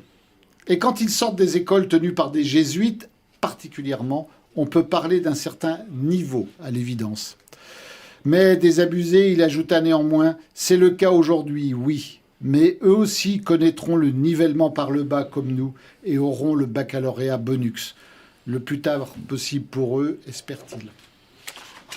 Et quand ils sortent des écoles tenues par des jésuites, particulièrement, on peut parler d'un certain niveau, à l'évidence. Mais désabusés, il ajouta néanmoins, c'est le cas aujourd'hui, oui. Mais eux aussi connaîtront le nivellement par le bas comme nous et auront le baccalauréat bonux. Le plus tard possible pour eux, espère-t-il.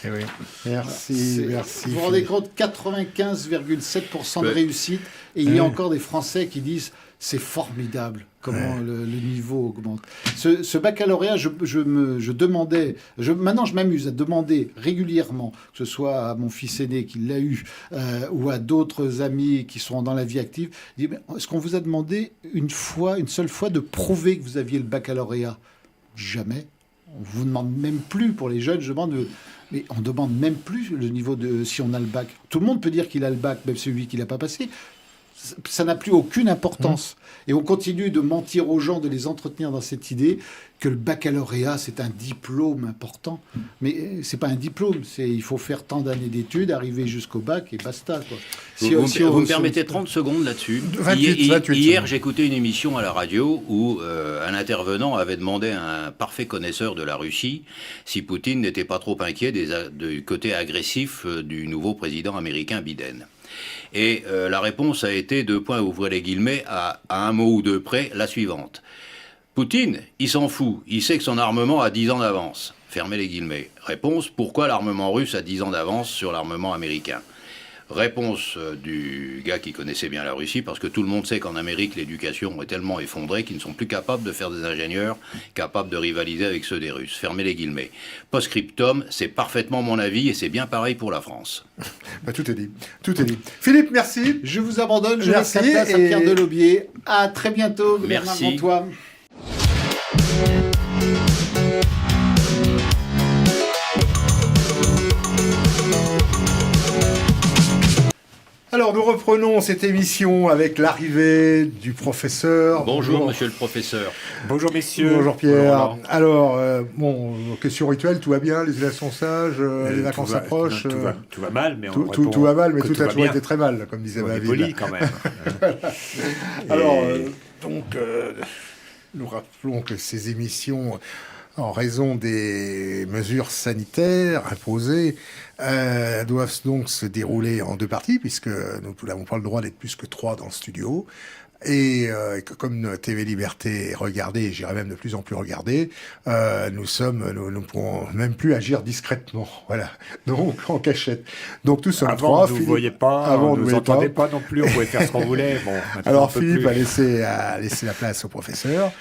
Eh oui. Merci. Vous vous rendez compte, 95,7% de réussite. Et il y a encore des Français qui disent c'est formidable comment le niveau augmente. Ce baccalauréat, je demandais, maintenant je m'amuse à demander régulièrement, que ce soit à mon fils aîné qui l'a eu, ou à d'autres amis qui sont dans la vie active, est-ce qu'on vous a demandé une seule fois de prouver que vous aviez le baccalauréat? Jamais. On vous demande même plus, pour les jeunes, mais on demande même plus le niveau de si on a le bac. Tout le monde peut dire qu'il a le bac, même celui qui l'a pas passé. Ça n'a plus aucune importance. Et on continue de mentir aux gens, de les entretenir dans cette idée que le baccalauréat, c'est un diplôme important. Mais c'est pas un diplôme, il faut faire tant d'années d'études, arriver jusqu'au bac et basta, quoi. Vous me permettez 30 secondes là-dessus. 28 hier, j'écoutais une émission à la radio où un intervenant avait demandé à un parfait connaisseur de la Russie si Poutine n'était pas trop inquiet du côté agressif du nouveau président américain Biden. Et la réponse a été, ouvrez les guillemets, à un mot ou deux près, la suivante. Poutine, il s'en fout, il sait que son armement a 10 ans d'avance. Fermez les guillemets. Réponse, pourquoi l'armement russe a 10 ans d'avance sur l'armement américain? Réponse du gars qui connaissait bien la Russie, parce que tout le monde sait qu'en Amérique, l'éducation est tellement effondrée qu'ils ne sont plus capables de faire des ingénieurs capables de rivaliser avec ceux des Russes. Fermez les guillemets. Post-scriptum, c'est parfaitement mon avis et c'est bien pareil pour la France. Tout est dit. Tout est dit. Philippe, merci. Je vous abandonne. Je laisse la place à Pierre Delobier. À très bientôt. Merci. Bernard Gantois. Alors, nous reprenons cette émission avec l'arrivée du professeur. Bonjour, monsieur le professeur. Bonjour, messieurs. Bonjour, Pierre. Alors, question rituelle, tout va bien? Les élèves sont sages? Les vacances approchent? Tout va mal, mais tout va mal, mais tout a toujours été très mal, comme disait David. Poli, quand même. Alors, nous rappelons que ces émissions, en raison des mesures sanitaires imposées, doivent donc se dérouler en deux parties, puisque nous n'avons pas le droit d'être plus que 3 dans le studio. Et comme TV Liberté est regardée, j'irais même de plus en plus regardée, nous ne pourrons même plus agir discrètement, voilà, donc en cachette. Donc tous sommes avant, 3. Vous ne voyez pas, avant, vous ne nous entendez pas non plus, on pouvait faire ce qu'on voulait. Bon, alors Philippe a laissé la place au professeur,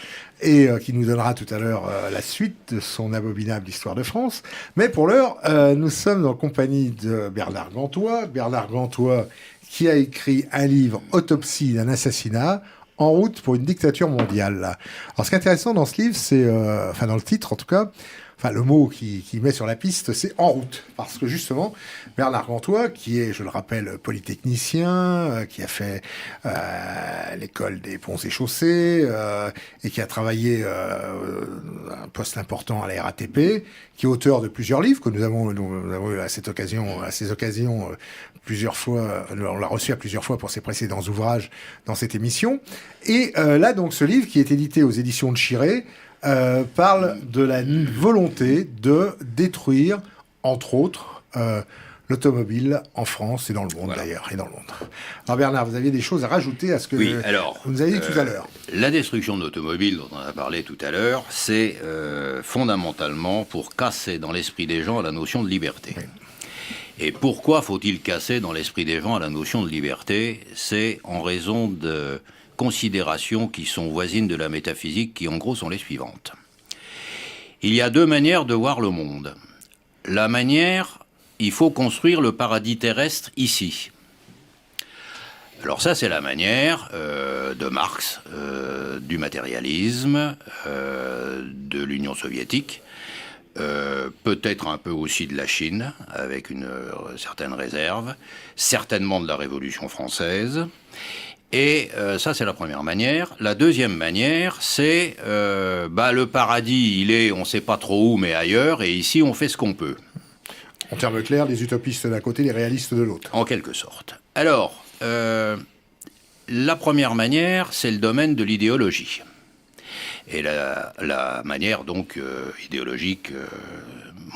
et qui nous donnera tout à l'heure la suite de son abominable histoire de France. Mais pour l'heure, nous sommes en compagnie de Bernard Gantois. Bernard Gantois, qui a écrit un livre, Autopsie d'un assassinat, en route pour une dictature mondiale. Alors, ce qui est intéressant dans ce livre, c'est, dans le titre en tout cas, le mot qui met sur la piste, c'est en route. Parce que justement, Bernard Gantois, qui est, je le rappelle, polytechnicien, qui a fait l'école des ponts et chaussées, et qui a travaillé un poste important à la RATP, qui est auteur de plusieurs livres que nous avons eu à ces occasions plusieurs fois, on l'a reçu à plusieurs fois pour ses précédents ouvrages dans cette émission. Et là, donc, ce livre qui est édité aux éditions de Chiré, parle de la volonté de détruire, entre autres, l'automobile en France et dans le monde d'ailleurs, et dans le monde. Alors Bernard, vous aviez des choses à rajouter à ce que vous nous avez dit tout à l'heure. La destruction de l'automobile dont on a parlé tout à l'heure, c'est fondamentalement pour casser dans l'esprit des gens la notion de liberté. Oui. Et pourquoi faut-il casser dans l'esprit des gens la notion de liberté? C'est en raison de considérations qui sont voisines de la métaphysique, qui en gros sont les suivantes. Il y a deux manières de voir le monde. La manière, il faut construire le paradis terrestre ici. Alors ça, c'est la manière de Marx, du matérialisme, de l'Union soviétique, peut-être un peu aussi de la Chine, avec une certaine réserve, certainement de la Révolution française. Et ça, c'est la première manière. La deuxième manière, c'est le paradis, il est, on ne sait pas trop où, mais ailleurs, et ici, on fait ce qu'on peut. En termes clairs, les utopistes d'un côté, les réalistes de l'autre. En quelque sorte. Alors, la première manière, c'est le domaine de l'idéologie. Et la manière, donc, idéologique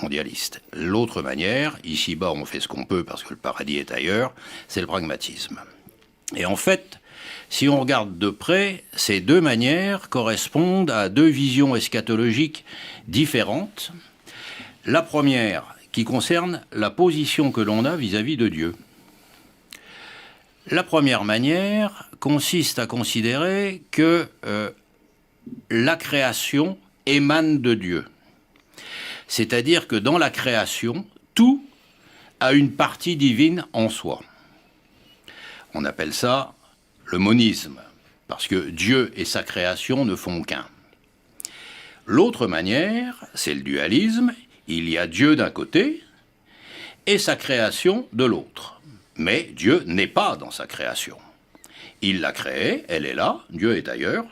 mondialiste. L'autre manière, ici-bas, on fait ce qu'on peut parce que le paradis est ailleurs, c'est le pragmatisme. Et en fait, si on regarde de près, ces deux manières correspondent à deux visions eschatologiques différentes. La première, qui concerne la position que l'on a vis-à-vis de Dieu. La première manière consiste à considérer que la création émane de Dieu. C'est-à-dire que dans la création, tout a une partie divine en soi. On appelle ça le monisme, parce que Dieu et sa création ne font qu'un. L'autre manière, c'est le dualisme. Il y a Dieu d'un côté et sa création de l'autre. Mais Dieu n'est pas dans sa création. Il l'a créée, elle est là, Dieu est ailleurs.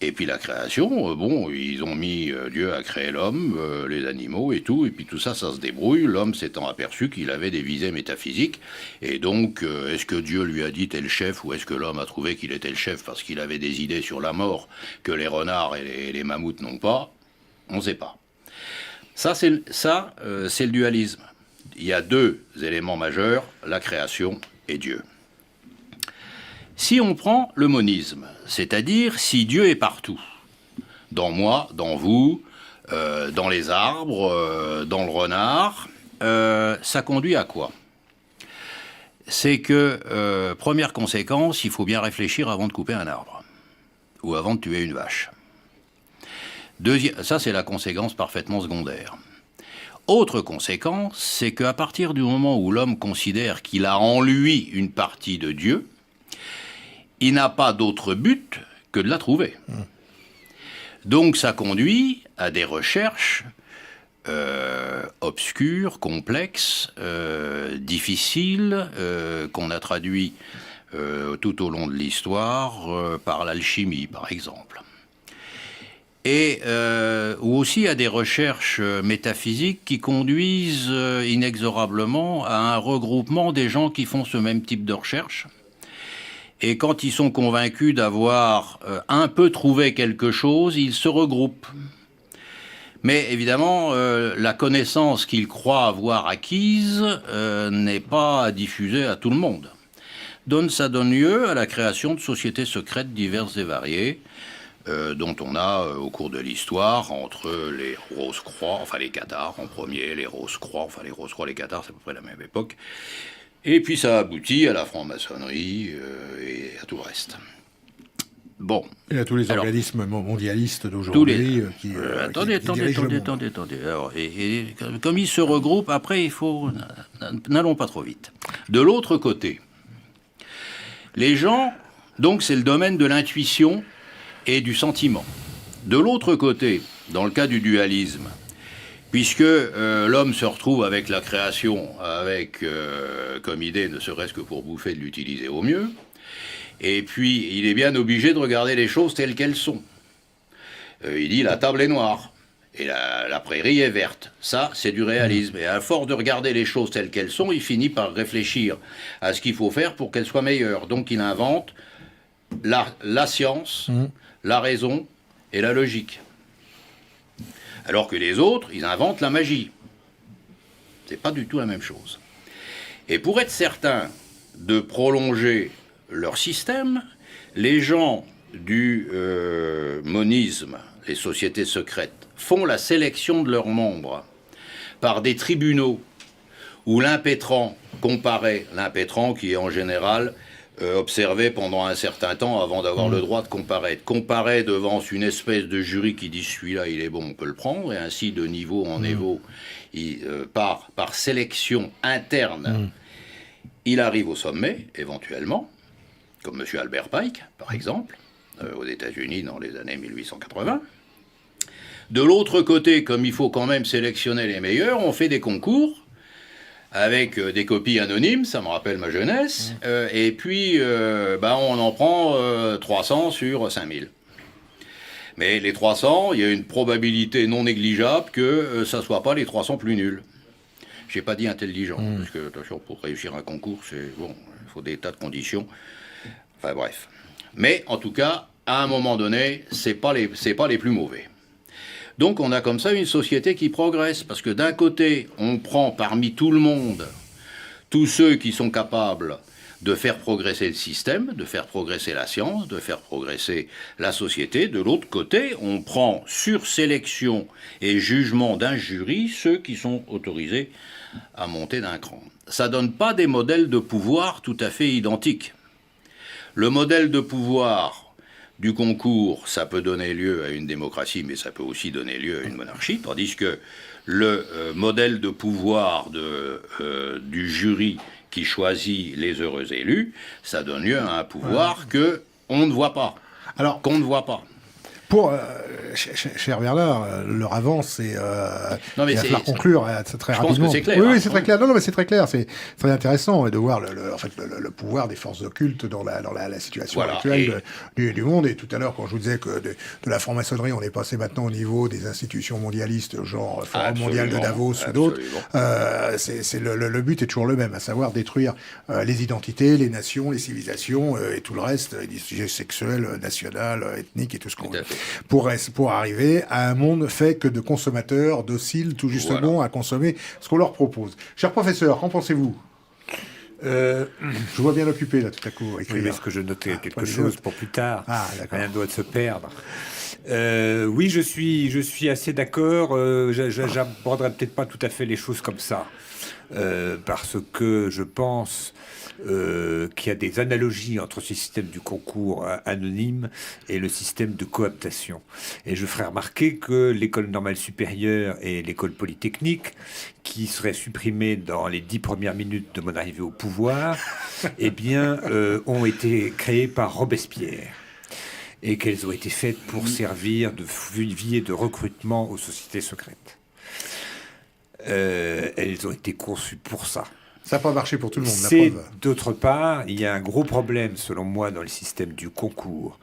Et puis la création, ils ont mis Dieu à créer l'homme, les animaux et tout, et puis tout ça, ça se débrouille, l'homme s'étant aperçu qu'il avait des visées métaphysiques, et donc, est-ce que Dieu lui a dit t'es le chef, ou est-ce que l'homme a trouvé qu'il était le chef parce qu'il avait des idées sur la mort que les renards et les mammouths n'ont pas? On ne sait pas. Ça, c'est le dualisme. Il y a deux éléments majeurs, la création et Dieu. Si on prend le monisme, c'est-à-dire si Dieu est partout, dans moi, dans vous, dans les arbres, dans le renard, ça conduit à quoi? C'est que, première conséquence, il faut bien réfléchir avant de couper un arbre, ou avant de tuer une vache. Ça, c'est la conséquence parfaitement secondaire. Autre conséquence, c'est qu'à partir du moment où l'homme considère qu'il a en lui une partie de Dieu, il n'a pas d'autre but que de la trouver. Donc ça conduit à des recherches obscures, complexes, difficiles, qu'on a traduit tout au long de l'histoire par l'alchimie, par exemple. Et ou aussi à des recherches métaphysiques qui conduisent inexorablement à un regroupement des gens qui font ce même type de recherche. Et quand ils sont convaincus d'avoir un peu trouvé quelque chose, ils se regroupent. Mais évidemment, la connaissance qu'ils croient avoir acquise n'est pas diffusée à tout le monde. Ça donne lieu à la création de sociétés secrètes diverses et variées, dont on a au cours de l'histoire entre les Rose-Croix, enfin les Cathares en premier, les Rose-Croix, enfin les Rose-Croix, les Cathares, c'est à peu près la même époque. Et puis ça aboutit à la franc-maçonnerie et à tout le reste. Bon. Et à tous les organismes mondialistes d'aujourd'hui qui attendez. Alors, et comme ils se regroupent, après, n'allons pas trop vite. De l'autre côté, les gens, donc c'est le domaine de l'intuition et du sentiment. De l'autre côté, dans le cas du dualisme, puisque l'homme se retrouve avec la création, avec comme idée, ne serait-ce que pour bouffer, de l'utiliser au mieux, et puis il est bien obligé de regarder les choses telles qu'elles sont. Il dit la table est noire, et la prairie est verte. Ça, c'est du réalisme. Et à force de regarder les choses telles qu'elles sont, il finit par réfléchir à ce qu'il faut faire pour qu'elles soient meilleures. Donc il invente la science, la raison et la logique. Alors que les autres, ils inventent la magie. C'est pas du tout la même chose. Et pour être certain de prolonger leur système, les gens du monisme, les sociétés secrètes, font la sélection de leurs membres par des tribunaux où l'impétrant comparaît, l'impétrant qui est en général observé pendant un certain temps avant d'avoir le droit de comparaît devant une espèce de jury qui dit celui-là il est bon, on peut le prendre, et ainsi de niveau en niveau, par sélection interne, il arrive au sommet, éventuellement, comme M. Albert Pike, par exemple, aux États-Unis dans les années 1880. De l'autre côté, comme il faut quand même sélectionner les meilleurs, on fait des concours avec des copies anonymes, ça me rappelle ma jeunesse, et puis on en prend 300 sur 5000. Mais les 300, il y a une probabilité non négligeable que ça ne soit pas les 300 plus nuls. J'ai pas dit intelligent, parce que, attention, pour réussir un concours, il faut des tas de conditions. Enfin bref. Mais en tout cas, à un moment donné, c'est pas les plus mauvais. Donc on a comme ça une société qui progresse, parce que d'un côté, on prend parmi tout le monde tous ceux qui sont capables de faire progresser le système, de faire progresser la science, de faire progresser la société. De l'autre côté, on prend sur sélection et jugement d'un jury ceux qui sont autorisés à monter d'un cran. Ça donne pas des modèles de pouvoir tout à fait identiques. Le modèle de pouvoir du concours, ça peut donner lieu à une démocratie, mais ça peut aussi donner lieu à une monarchie, tandis que le modèle de pouvoir du jury qui choisit les heureux élus, ça donne lieu à un pouvoir qu'on ne voit pas. Alors, qu'on ne voit pas. Pour, cher Bernard, leur avance, c'est... il va falloir conclure très rapidement. Je pense que c'est clair. Oui, c'est très clair. Non, mais c'est très clair. C'est très intéressant de voir le pouvoir des forces occultes dans la situation actuelle du monde. Et tout à l'heure, quand je vous disais que de la franc-maçonnerie, on est passé maintenant au niveau des institutions mondialistes, genre Forum mondial de Davos ou d'autres. Le but est toujours le même, à savoir détruire les identités, les nations, les civilisations et tout le reste, les sujets sexuels, national, ethniques et tout ce qu'on veut. Pour arriver à un monde fait que de consommateurs dociles, tout juste bons à consommer ce qu'on leur propose. Cher professeur, qu'en pensez-vous ? Je vois bien occupé là tout à coup. Oui, parce que je notais quelque chose pour plus tard. Rien doit se perdre. Oui, je suis assez d'accord. J'aborderai peut-être pas tout à fait les choses comme ça, parce que je pense qu'il y a des analogies entre ce système du concours anonyme et le système de cooptation. Et je ferai remarquer que l'école normale supérieure et l'école polytechnique, qui seraient supprimées dans les 10 premières minutes de mon arrivée au pouvoir, ont été créées par Robespierre. Et qu'elles ont été faites pour servir de vivier de recrutement aux sociétés secrètes. Elles ont été conçues pour ça. Ça n'a pas marché pour tout le monde, la preuve. D'autre part, il y a un gros problème, selon moi, dans le système du concours.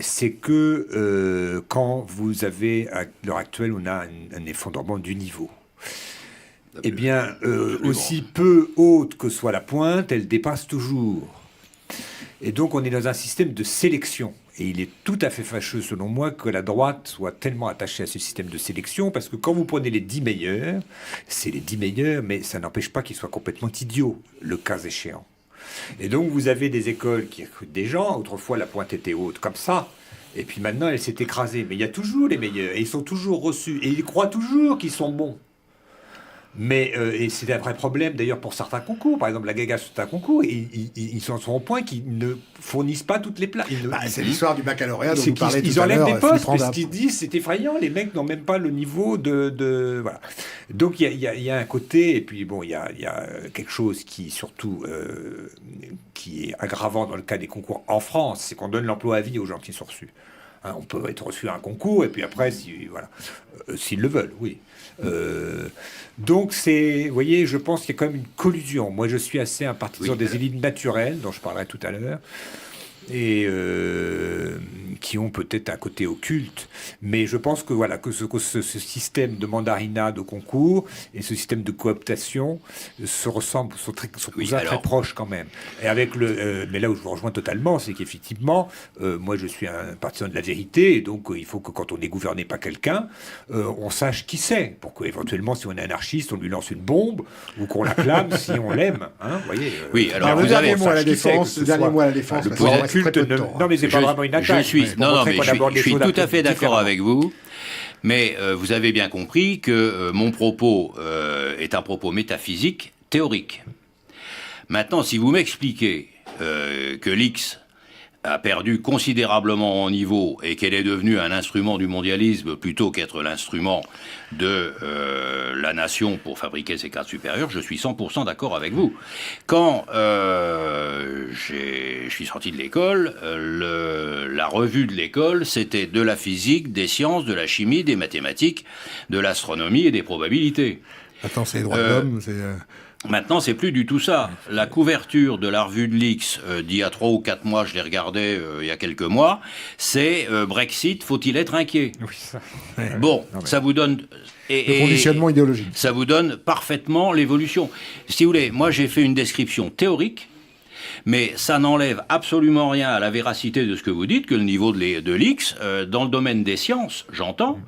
C'est que quand vous avez, à l'heure actuelle, on a un effondrement du niveau. Aussi peu haute que soit la pointe, elle dépasse toujours. Et donc, on est dans un système de sélection. Et il est tout à fait fâcheux, selon moi, que la droite soit tellement attachée à ce système de sélection, parce que quand vous prenez les 10 meilleurs, c'est les 10 meilleurs, mais ça n'empêche pas qu'ils soient complètement idiots, le cas échéant. Et donc, vous avez des écoles qui recrutent des gens. Autrefois, la pointe était haute, comme ça. Et puis maintenant, elle s'est écrasée. Mais il y a toujours les meilleurs. Et ils sont toujours reçus. Et ils croient toujours qu'ils sont bons. Mais et c'est un vrai problème d'ailleurs pour certains concours. Par exemple, la Gaga, c'est un concours. Ils sont au point qu'ils ne fournissent pas toutes les places. C'est l'histoire du baccalauréat dont vous parlez tout à l'heure. Ils enlèvent des postes parce qu'ils disent c'est effrayant. Les mecs n'ont même pas le niveau de voilà. Donc il y a un côté, et puis bon, il y a quelque chose qui surtout qui est aggravant dans le cas des concours en France, c'est qu'on donne l'emploi à vie aux gens qui sont reçus. On peut être reçu à un concours et puis après, s'ils le veulent, oui. Donc vous voyez, je pense qu'il y a quand même une collusion. Moi, je suis assez un partisan des élites naturelles, dont je parlerai tout à l'heure, et qui ont peut-être un côté occulte, Mais je pense que voilà que ce système de mandarinade au concours et ce système de cooptation se ressemblent, sont très proches quand même. Et avec mais là où je vous rejoins totalement, c'est qu'effectivement, moi je suis un partisan de la vérité, et donc il faut que quand on est gouverné par quelqu'un, on sache qui c'est, pour qu'éventuellement, si on est anarchiste, on lui lance une bombe ou qu'on l'acclame si on l'aime. Hein, voyez, oui, alors le dernier mot à la défense. Non, mais c'est pas vraiment une attaque. Je suis tout à fait d'accord avec vous. Mais vous avez bien compris que mon propos est un propos métaphysique, théorique. Maintenant, si vous m'expliquez que l'X a perdu considérablement en niveau et qu'elle est devenue un instrument du mondialisme plutôt qu'être l'instrument de la nation pour fabriquer ses classes supérieures, je suis 100% d'accord avec vous. Quand je suis sorti de l'école, la revue de l'école, c'était de la physique, des sciences, de la chimie, des mathématiques, de l'astronomie et des probabilités. Attends, c'est les droits de l'homme, Maintenant, c'est plus du tout ça. La couverture de la revue de l'X d'il y a 3 ou 4 mois, je l'ai regardé il y a quelques mois, c'est Brexit, faut-il être inquiet? Oui, ça. Bon, ça vous donne... le conditionnement idéologique. Ça vous donne parfaitement l'évolution. Si vous voulez, moi j'ai fait une description théorique, mais ça n'enlève absolument rien à la véracité de ce que vous dites, que le niveau de l'X, dans le domaine des sciences, j'entends,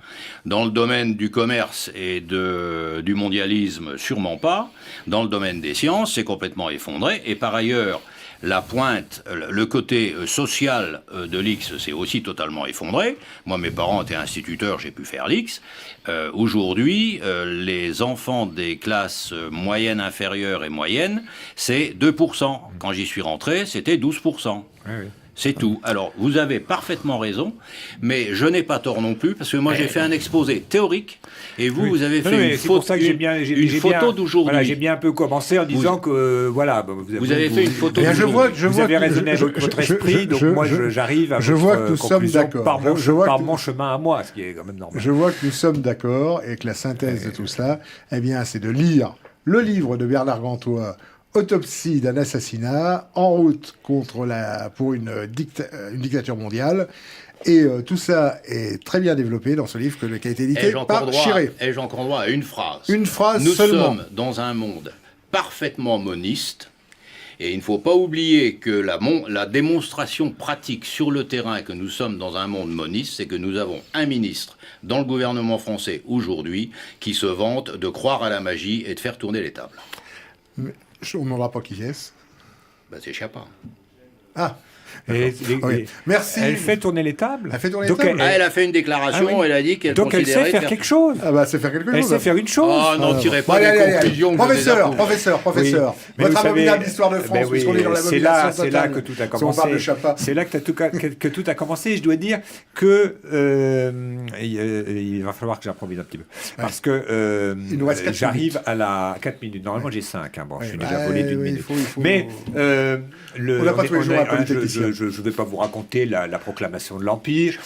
dans le domaine du commerce et du mondialisme, sûrement pas, dans le domaine des sciences, c'est complètement effondré, et par ailleurs, la pointe, le côté social de l'X, c'est aussi totalement effondré. Moi, mes parents étaient instituteurs, j'ai pu faire l'X. Aujourd'hui, les enfants des classes moyennes, inférieures et moyennes, c'est 2%. Quand j'y suis rentré, c'était 12%. Oui. C'est tout. Alors, vous avez parfaitement raison, mais je n'ai pas tort non plus, parce que moi, j'ai fait un exposé théorique, et vous avez fait une photo d'aujourd'hui. Voilà, j'ai bien un peu commencé en disant que, voilà... Vous avez fait une photo d'aujourd'hui. Vous avez raisonné avec votre esprit, donc moi, j'arrive à votre conclusion par mon chemin à moi, ce qui est quand même normal. Je vois que nous sommes d'accord, et que la synthèse de tout cela, eh bien, c'est de lire le livre de Bernard Gantois, Autopsie d'un assassinat, en route pour une dictature mondiale. Et tout ça est très bien développé dans ce livre qui a été édité par Chiré. Et j'en crois droit à une phrase. Une phrase Nous seulement. sommes dans un monde parfaitement moniste. Et il ne faut pas oublier que la démonstration pratique sur le terrain que nous sommes dans un monde moniste, c'est que nous avons un ministre dans le gouvernement français aujourd'hui qui se vante de croire à la magie et de faire tourner les tables. Mais on n'en aura pas qui est-ce? C'est Chiappa. Ah. Merci. Elle fait tourner les tables. Elle fait tourner les tables. Elle a fait une déclaration. Elle a dit qu'elle donc elle sait faire quelque chose. Ah bah, c'est faire quelque chose. Elle sait faire une chose. Oh, n'en tirez pas des conclusions. Professeur. Oui. Votre abominable histoire de France, puisqu'on est dans la mobilisation totale. C'est là que tout a commencé. C'est là que tout a commencé. Je dois dire que il va falloir que j'improvise un petit peu, parce que j'arrive à la 4 minutes. Normalement, j'ai 5. Bon, je suis déjà volé d'une minute. Mais on n'a pas tous les jours un politicien. Je ne vais pas vous raconter la proclamation de l'Empire.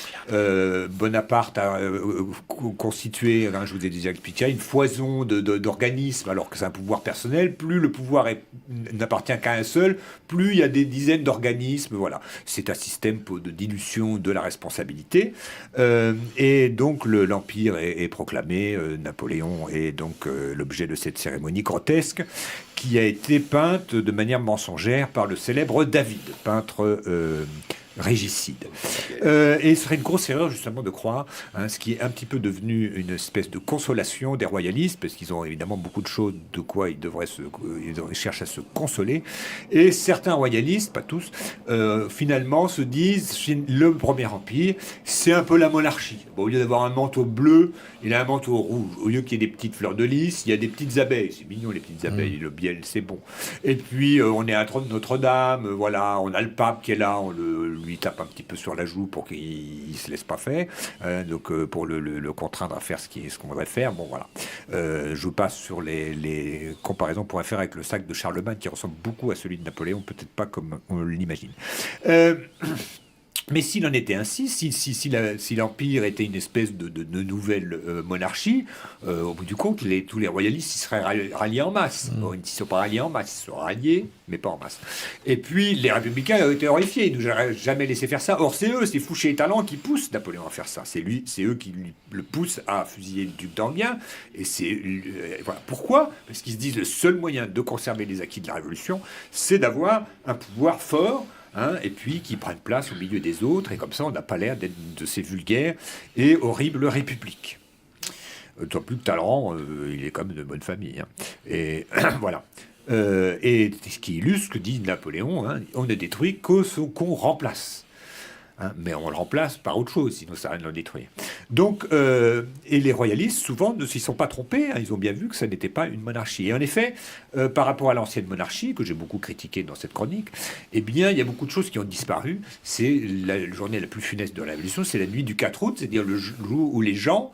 Bonaparte a constitué, je vous ai déjà expliqué, une foison d'organismes, alors que c'est un pouvoir personnel. Plus le pouvoir n'appartient qu'à un seul, plus il y a des dizaines d'organismes. Voilà. C'est un système de dilution de la responsabilité. Et donc l'Empire est proclamé. Napoléon est donc l'objet de cette cérémonie grotesque, qui a été peinte de manière mensongère par le célèbre David, peintre régicide. Et ce serait une grosse erreur justement de croire, ce qui est un petit peu devenu une espèce de consolation des royalistes, parce qu'ils ont évidemment beaucoup de choses de quoi ils cherchent à se consoler. Et certains royalistes, pas tous, finalement se disent le Premier Empire, c'est un peu la monarchie. Bon, au lieu d'avoir un manteau bleu, il a un manteau rouge. Au lieu qu'il y ait des petites fleurs de lys, il y a des petites abeilles. C'est mignon les petites abeilles, le miel, c'est bon. Et puis on est à Notre-Dame, voilà, on a le pape qui est là, on lui tape un petit peu sur la joue pour qu'il ne se laisse pas faire, pour le contraindre à faire ce qu'on voudrait faire. Bon, voilà. Je passe sur les comparaisons qu'on pourrait faire avec le sac de Charlemagne, qui ressemble beaucoup à celui de Napoléon, peut-être pas comme on l'imagine. Mais s'il en était ainsi, si l'Empire était une espèce de nouvelle monarchie, au bout du compte, tous les royalistes ils seraient ralliés en masse. Bon, ils ne sont pas ralliés en masse, ils sont ralliés, mais pas en masse. Et puis, les républicains ont été horrifiés, ils ne nous auraient jamais laissé faire ça. Or, c'est eux, c'est Fouché et Talleyrand qui poussent Napoléon à faire ça. C'est eux qui le poussent à fusiller le duc d'Enghien. Et voilà. Pourquoi ? Parce qu'ils se disent le seul moyen de conserver les acquis de la Révolution, c'est d'avoir un pouvoir fort, et puis qui prennent place au milieu des autres, et comme ça on n'a pas l'air d'être de ces vulgaires et horribles républiques. D'autant plus que Talleyrand, il est quand même de bonne famille. Et voilà. Et ce qui illustre ce que dit Napoléon, on ne détruit que ce qu'on remplace. Mais on le remplace par autre chose, sinon ça n'a rien de le détruire. Donc, et les royalistes, souvent, ne s'y sont pas trompés. Ils ont bien vu que ça n'était pas une monarchie. Et en effet, par rapport à l'ancienne monarchie, que j'ai beaucoup critiquée dans cette chronique, eh bien, il y a beaucoup de choses qui ont disparu. C'est la journée la plus funeste de la Révolution, c'est la nuit du 4 août, c'est-à-dire le jour où les gens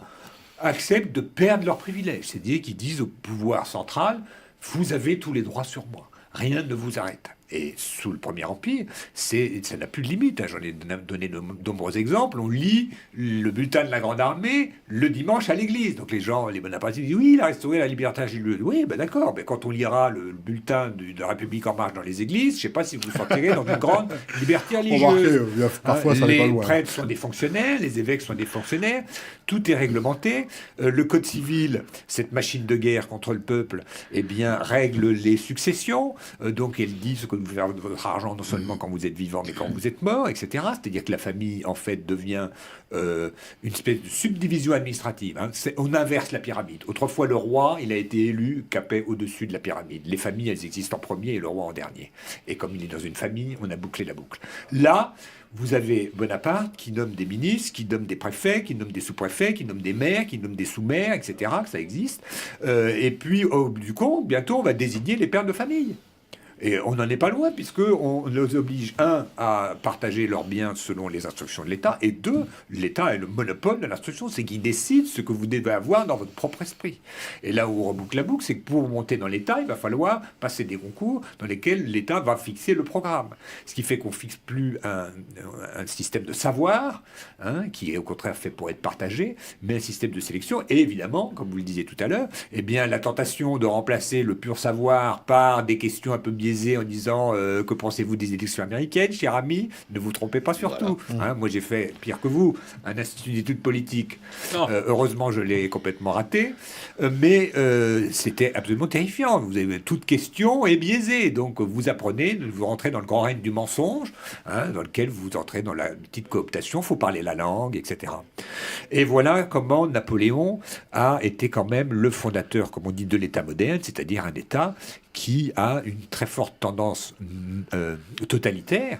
acceptent de perdre leurs privilèges. C'est-à-dire qu'ils disent au pouvoir central, vous avez tous les droits sur moi. Rien ne vous arrête. Et sous le Premier Empire, ça n'a plus de limite. J'en ai donné de nombreux exemples. On lit le bulletin de la Grande Armée le dimanche à l'église. Donc les gens, les bonapartistes disent oui, il a restauré la liberté religieuse. Oui, ben d'accord. Mais quand on lira le bulletin de la République en marche dans les églises, je ne sais pas si vous vous sentirez dans une grande liberté religieuse. Parfois, ça n'est pas loin. Les prêtres sont des fonctionnaires, les évêques sont des fonctionnaires. Tout est réglementé. Le Code civil, cette machine de guerre contre le peuple, eh bien, règle les successions. Donc elle dit ce que vous faire de votre argent non seulement quand vous êtes vivant, mais quand vous êtes mort, etc. C'est-à-dire que la famille, en fait, devient une espèce de subdivision administrative. On inverse la pyramide. Autrefois, le roi, il a été élu capet au-dessus de la pyramide. Les familles, elles existent en premier et le roi en dernier. Et comme il est dans une famille, on a bouclé la boucle. Là, vous avez Bonaparte qui nomme des ministres, qui nomme des préfets, qui nomme des sous-préfets, qui nomme des maires, qui nomme des sous-maires, etc. Que ça existe. Et puis, au bout du compte, bientôt, on va désigner les pères de famille. Et on n'en est pas loin, puisqu'on les oblige, à partager leurs biens selon les instructions de l'État, et deux, l'État a le monopole de l'instruction, c'est qu'il décide ce que vous devez avoir dans votre propre esprit. Et là où on reboucle la boucle, c'est que pour monter dans l'État, il va falloir passer des concours dans lesquels l'État va fixer le programme. Ce qui fait qu'on ne fixe plus un système de savoir, qui est au contraire fait pour être partagé, mais un système de sélection. Et évidemment, comme vous le disiez tout à l'heure, eh bien, la tentation de remplacer le pur savoir par des questions un peu biaisées en disant que pensez-vous des élections américaines, cher ami, ne vous trompez pas surtout. Voilà. Moi j'ai fait pire que vous, un institut d'études politiques. Heureusement je l'ai complètement raté, mais c'était absolument terrifiant. Vous avez toute question est biaisée, donc vous apprenez, vous rentrez dans le grand règne du mensonge, dans lequel vous entrez dans la petite cooptation, faut parler la langue, etc. Et voilà comment Napoléon a été quand même le fondateur, comme on dit, de l'État moderne, c'est-à-dire un État qui a une très forte tendance totalitaire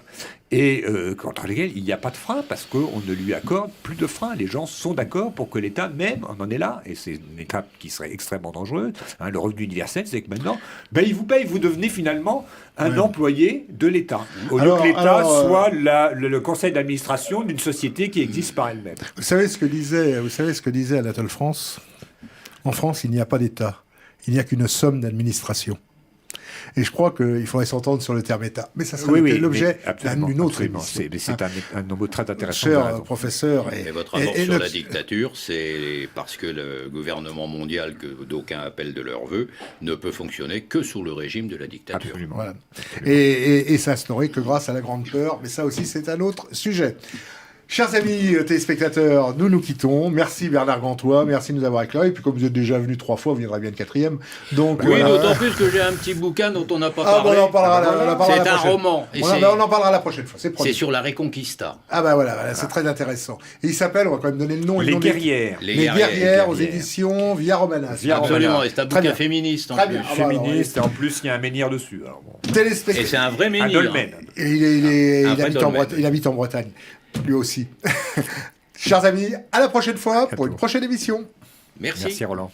et contre lesquels il n'y a pas de frein parce qu'on ne lui accorde plus de frein. Les gens sont d'accord pour que l'État même, on en est là, et c'est une étape qui serait extrêmement dangereuse, le revenu universel, c'est que maintenant, il vous paye, vous devenez finalement un employé de l'État. Au lieu que l'État soit le conseil d'administration d'une société qui existe par elle-même. Vous savez ce que disait Anatole France ? En France, il n'y a pas d'État. Il n'y a qu'une somme d'administration. Et je crois qu'il faudrait s'entendre sur le terme État. Mais ça serait l'objet d'une autre émission. C'est un mot très intéressant. Cher professeur. Et votre rapport sur la dictature, c'est parce que le gouvernement mondial, que d'aucuns appellent de leur vœu, ne peut fonctionner que sous le régime de la dictature. Absolument. Voilà. Et ça s'instaurait que grâce à la grande peur. Mais ça aussi, c'est un autre sujet. Chers amis téléspectateurs, nous quittons. Merci Bernard Gantois, merci de nous avoir éclairés. Et puis comme vous êtes déjà venu 3 fois, vous viendrez bien le 4e. Donc, oui, d'autant plus que j'ai un petit bouquin dont on n'a pas parlé. On en parlera c'est un roman. Et on en parlera la prochaine fois. C'est sur la Reconquista. C'est très intéressant. Et il s'appelle, on va quand même donner le nom. Les guerrières. Les guerrières aux éditions Via Romanas. Absolument, et c'est un bouquin féministe en plus. Féministe, et en plus il y a un menhir dessus. Et c'est un vrai menhir. Un dolmen. Il habite en Bretagne. Lui aussi. Chers amis, à la prochaine fois pour une prochaine émission. Merci Roland.